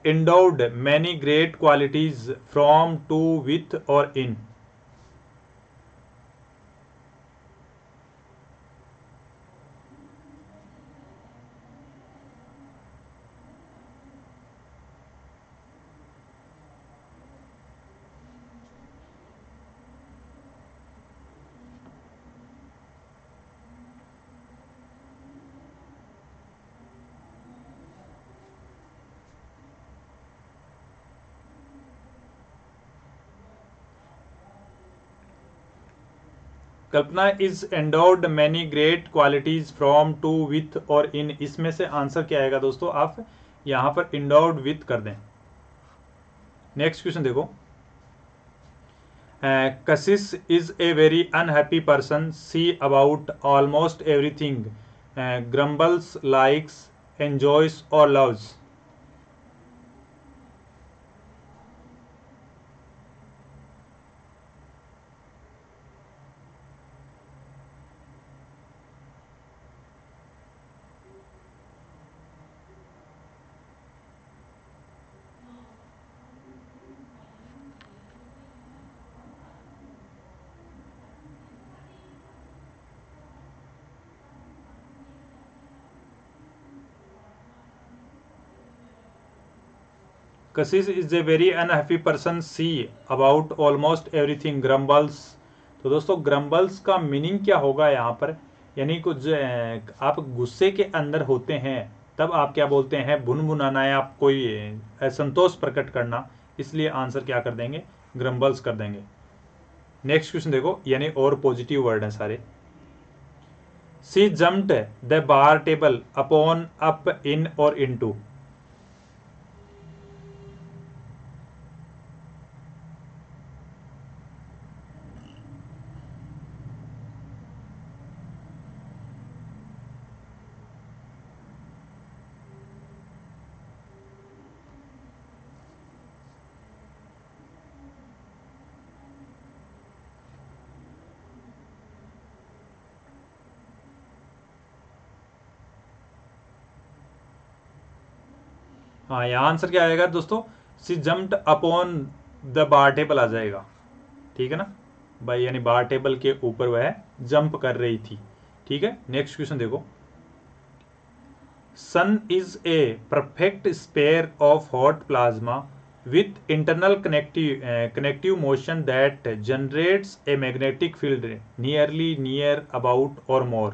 endowed many great qualities from, to, with और in। Kalpana is endowed many great qualities from, to, with और इन, इसमें से आंसर क्या आएगा दोस्तों, आप यहां पर इंडोर्ड विथ कर दें। नेक्स्ट क्वेश्चन देखो। Kashish is a very unhappy person, she about almost everything, grumbles, likes, enjoys और loves. Kashish is a very unhappy person, she about almost everything, grumbles. तो दोस्तों ग्रम्बल्स का मीनिंग क्या होगा यहाँ पर, यानी कुछ आप गुस्से के अंदर होते हैं, तब आप क्या बोलते हैं, भुनभुनाना, या आप कोई असंतोष प्रकट करना, इसलिए आंसर क्या कर देंगे, ग्रम्बल्स कर देंगे। नेक्स्ट क्वेश्चन देखो, यानी और पॉजिटिव वर्ड हैं सारे। She jumped the bar table upon, up, in और इनटू। हाँ, यहाँ आंसर क्या आएगा दोस्तों, she jumped upon the bar table आ जाएगा, ठीक है ना भाई, यानी बार टेबल के ऊपर वह जंप कर रही थी। ठीक है, नेक्स्ट क्वेश्चन देखो, sun is a perfect sphere of hot plasma with internal connective motion that generates a magnetic field nearly near about or more।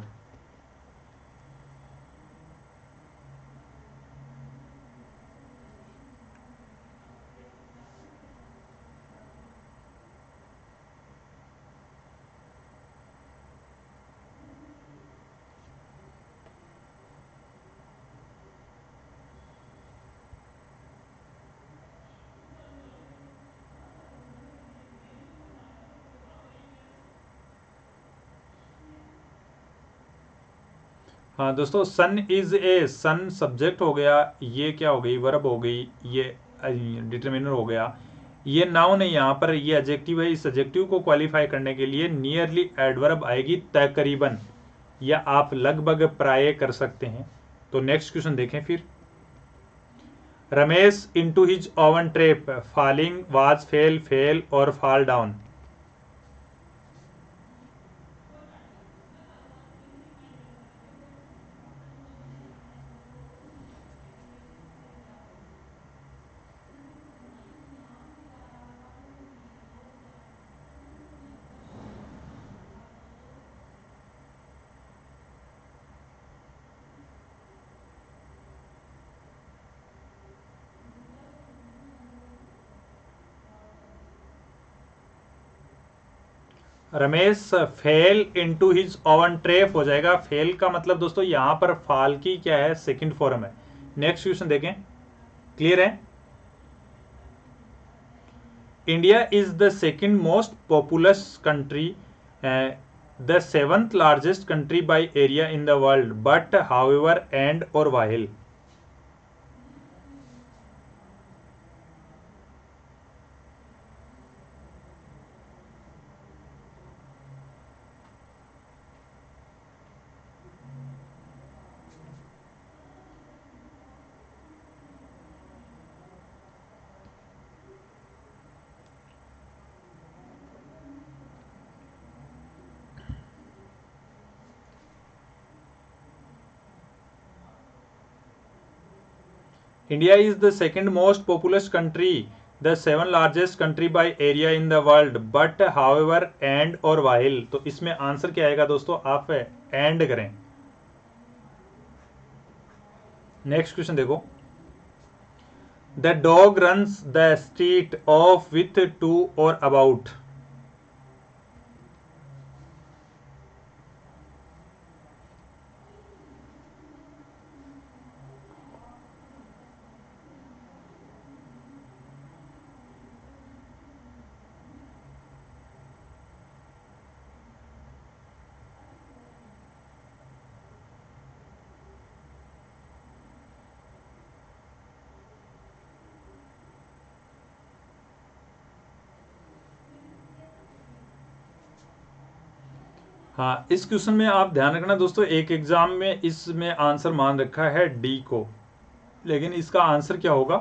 हाँ दोस्तों, सन इज ए, सन सब्जेक्ट हो गया, ये क्या हो गई, वर्ब हो गई, ये डिटरमिनर हो गया, ये नाउन है, यहाँ पर ये एडजेक्टिव है। इस एडजेक्टिव को क्वालिफाई करने के लिए नियरली एडवर्ब आएगी, तकरीबन, या आप लगभग प्राय कर सकते हैं। तो नेक्स्ट क्वेश्चन देखें फिर, Ramesh into his own trap falling was fell fell और fall down. Ramesh fell into his own trap हो जाएगा। फेल का मतलब दोस्तों यहां पर फाल की क्या है, सेकंड फॉर्म है। नेक्स्ट क्वेश्चन देखें, क्लियर है। India is the second most populous country, the seventh largest country by area in the world, but however and और वाहिल। India is the second most populous country, the seven largest country by area in the world, but however and or while। तो इसमें answer क्या आएगा दोस्तों, आप and करें। Next question देखो, the dog runs the street of with to और about. हाँ, इस क्वेश्चन में आप ध्यान रखना दोस्तों, एक एग्जाम में इसमें आंसर मान रखा है डी को, लेकिन इसका आंसर क्या होगा,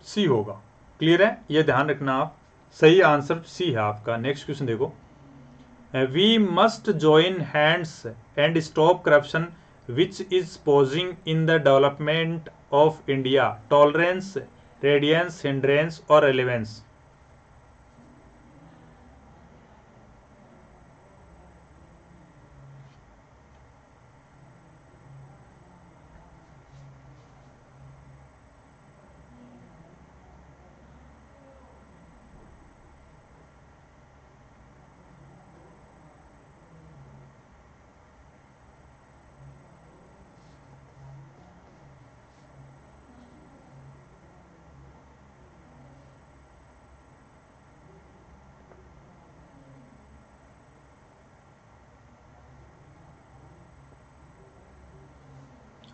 सी होगा। क्लियर है, ये ध्यान रखना आप, सही आंसर सी है आपका। नेक्स्ट क्वेश्चन देखो, we must join hands and stop corruption which is posing in the development of India, tolerance, radiance, hindrance और रेलेवेंस।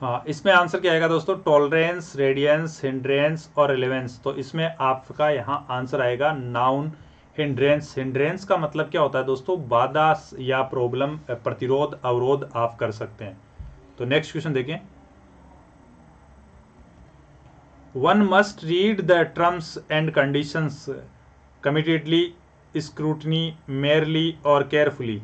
हाँ, इसमें आंसर क्या आएगा दोस्तों, टॉलरेंस, रेडियंस, हिंड्रेंस और रिलेवेंस। तो इसमें आपका यहाँ आंसर आएगा नाउन हिंड्रेंस। हिंड्रेंस का मतलब क्या होता है दोस्तों, बाधा या प्रॉब्लम, प्रतिरोध, अवरोध आप कर सकते हैं। तो नेक्स्ट क्वेश्चन देखें, one must read the terms and conditions committedly, scrutiny, merely और carefully.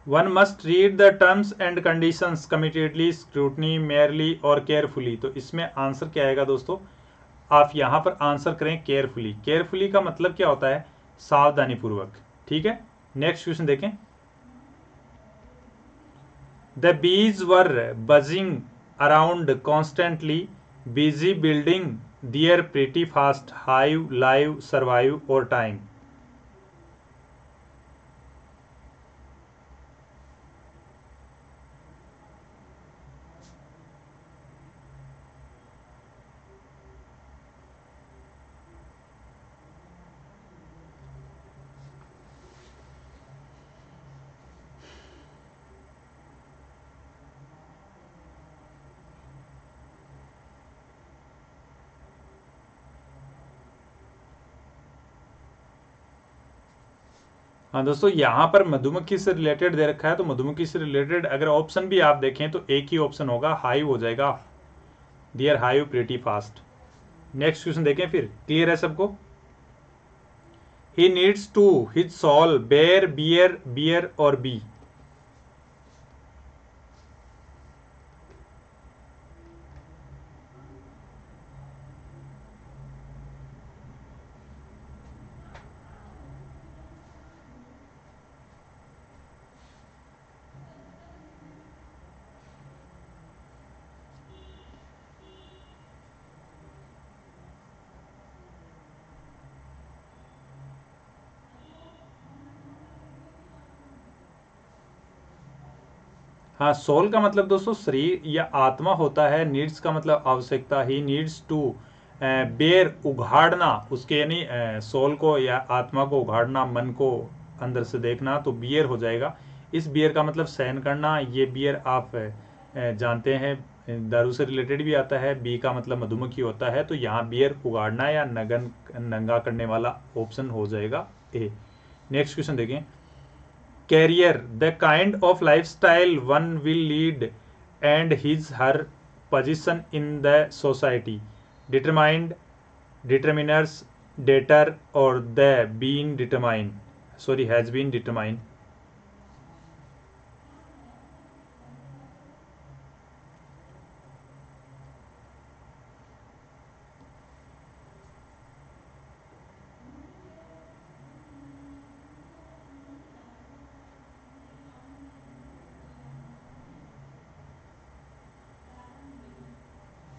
One must read the terms and conditions committedly, scrutiny, merely और केयरफुली। तो इसमें आंसर क्या आएगा दोस्तों, आप यहां पर आंसर करें केयरफुली। केयरफुली का मतलब क्या होता है, सावधानी पूर्वक। ठीक है, नेक्स्ट क्वेश्चन देखें। The bees were buzzing around constantly, busy building their pretty fast hive, live, survive और टाइम। हाँ दोस्तों, यहाँ पर मधुमक्खी से रिलेटेड दे रखा है, तो मधुमक्खी से रिलेटेड अगर ऑप्शन भी आप देखें तो एक ही ऑप्शन होगा, हाइव हो जाएगा। Dear hive pretty fast. Next question देखें फिर, क्लियर है सबको। He needs to his soul bare, bear, beer और बी। हाँ, सोल का मतलब दोस्तों शरीर या आत्मा होता है। नीड्स का मतलब आवश्यकता। ही नीड्स टू बेयर, उघाड़ना उसके, यानी सोल को या आत्मा को उघाड़ना, मन को अंदर से देखना, तो बियर हो जाएगा। इस बियर का मतलब सहन करना। ये बियर आप जानते हैं दारू से रिलेटेड भी आता है। बी का मतलब मधुमक्खी होता है, तो यहाँ बियर उगाड़ना या नगन नंगा करने वाला ऑप्शन हो जाएगा ए। नेक्स्ट क्वेश्चन देखें। Career, the kind of lifestyle one will lead and his her position in the society. Determined, determiners, deter और the been determine, sorry has been determine.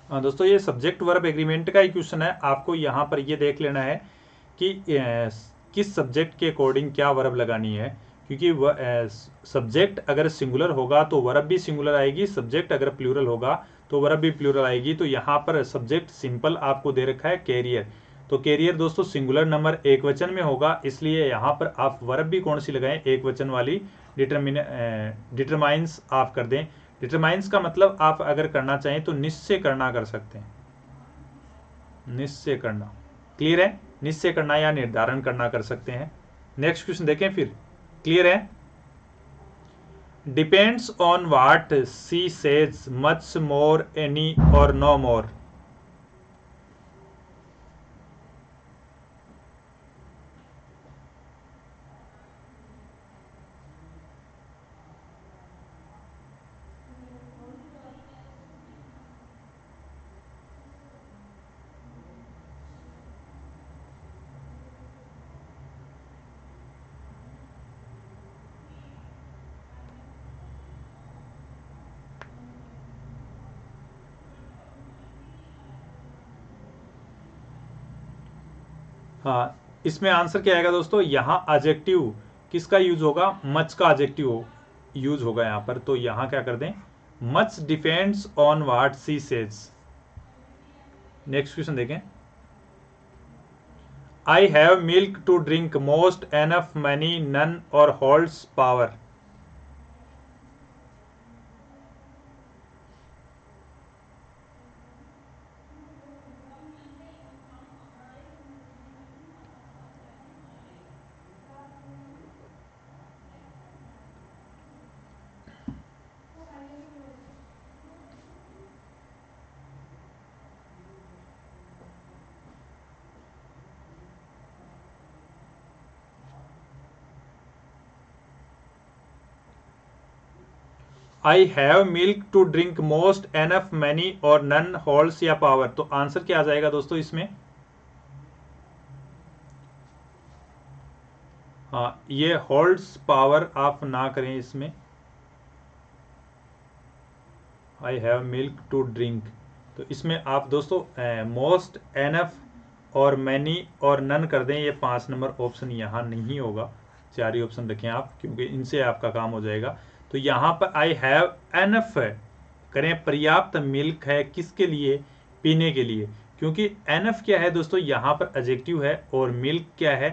हाँ दोस्तों, ये सब्जेक्ट वर्ब एग्रीमेंट का ही question है। आपको यहाँ पर ये देख लेना है कि किस सब्जेक्ट के अकॉर्डिंग क्या वर्ब लगानी है, क्योंकि सब्जेक्ट अगर सिंगुलर होगा तो वर्ब भी सिंगुलर आएगी, सब्जेक्ट अगर प्लूरल होगा तो वर्ब भी प्लूरल आएगी। तो यहाँ पर सब्जेक्ट सिंपल आपको दे रखा है कैरियर, तो कैरियर दोस्तों सिंगुलर नंबर एक वचन में होगा, इसलिए यहाँ पर आप वर्ब भी कौन सी लगाएं, एक वचन वाली। डिटरमाइंस आप कर दें। डिटरमाइंस का मतलब आप अगर करना चाहें तो निश्चय करना कर सकते हैं, निश्चय करना। क्लियर है, निश्चय करना या निर्धारण करना कर सकते हैं। नेक्स्ट क्वेश्चन देखें फिर, क्लियर है। Depends on what she says, much more, any और नो मोर। हाँ, इसमें आंसर क्या आएगा दोस्तों, यहाँ एडजेक्टिव किसका यूज होगा, मच का एडजेक्टिव यूज होगा यहाँ पर। तो यहाँ क्या कर दें, much depends on what she says. Next question देखें। I have milk to drink most enough money none और holds power. I have milk to drink most enough many और नन होल्ड्स या पावर। तो आंसर क्या आ जाएगा दोस्तों इसमें? हाँ, ये होल्ड्स पावर आप ना करें इसमें। I have milk to drink, तो इसमें आप दोस्तों मोस्ट एनफ और मैनी और नन कर दें। ये 5 नंबर ऑप्शन यहाँ नहीं होगा, 4 ही ऑप्शन रखें आप, क्योंकि इनसे आपका काम हो जाएगा। तो यहाँ पर आई हैव एनफ है, करें पर्याप्त मिल्क है, किसके लिए? पीने के लिए। क्योंकि एनफ क्या है दोस्तों, यहाँ पर एडजेक्टिव है और मिल्क क्या है?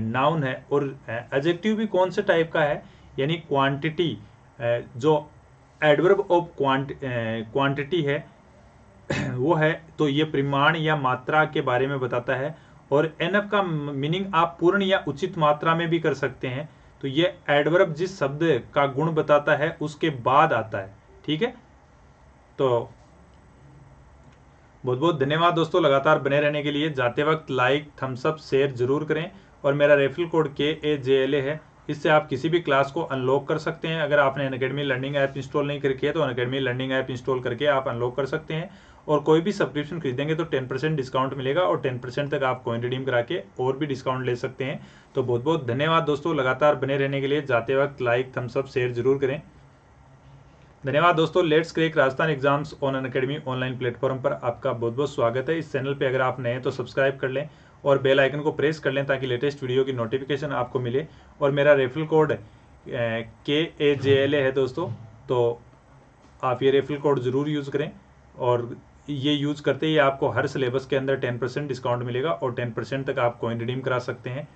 नाउन है। और एडजेक्टिव भी कौन से टाइप का है? यानी क्वांटिटी, जो एडवर्ब ऑफ क्वांटिटी है वो है। तो ये परिमाण या मात्रा के बारे में बताता है। और एनफ का मीनिंग आप पूर्ण या उचित मात्रा में भी कर सकते हैं। तो ये एडवर्ब जिस शब्द का गुण बताता है उसके बाद आता है। ठीक है, तो बहुत बहुत धन्यवाद दोस्तों लगातार बने रहने के लिए। जाते वक्त लाइक, थम्स अप, शेयर जरूर करें। और मेरा रेफरल कोड KAJLA है, इससे आप किसी भी क्लास को अनलॉक कर सकते हैं। अगर आपने अनअकैडमी लर्निंग ऐप इंस्टॉल नहीं करके है तो अनअकैडमी लर्निंग ऐप इंस्टॉल करके आप अनलॉक कर सकते हैं। और कोई भी सब्सक्रिप्शन खरीदेंगे तो 10% डिस्काउंट मिलेगा और 10% तक आप कॉइन रिडीम करा के और भी डिस्काउंट ले सकते हैं। तो बहुत बहुत धन्यवाद दोस्तों लगातार बने रहने के लिए। जाते वक्त लाइक, थम्स अप, शेयर जरूर करें। धन्यवाद दोस्तों। Let's crack Rajasthan exams on Unacademy online platform पर आपका बहुत बहुत स्वागत है। इस चैनल पे अगर आप नए हैं तो सब्सक्राइब कर लें और बेल आइकन को प्रेस कर लें ताकि लेटेस्ट वीडियो की नोटिफिकेशन आपको मिले। और मेरा रेफरल कोड KAJLA है दोस्तों, तो आप ये रेफरल कोड ज़रूर यूज़ करें। और ये यूज़ करते ही आपको हर सिलेबस के अंदर 10% डिस्काउंट मिलेगा और 10% तक आप कॉइन रिडीम करा सकते हैं।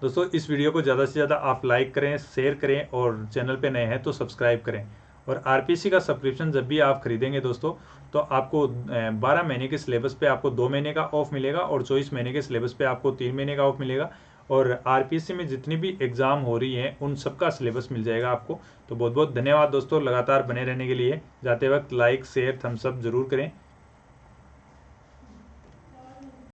दोस्तों इस वीडियो को ज़्यादा से ज़्यादा आप लाइक करें, शेयर करें और चैनल पे नए हैं तो सब्सक्राइब करें। और RPSC का सब्सक्रिप्शन जब भी आप खरीदेंगे दोस्तों तो आपको 12 महीने के सिलेबस पे आपको 2 महीने का ऑफ मिलेगा और 24 महीने के सिलेबस पे आपको 3 महीने का ऑफ मिलेगा। और RPSC में जितनी भी एग्ज़ाम हो रही हैं उन सबका सिलेबस मिल जाएगा आपको। तो बहुत बहुत धन्यवाद दोस्तों लगातार बने रहने के लिए। जाते वक्त लाइक, शेयर, थम्स अप जरूर करें।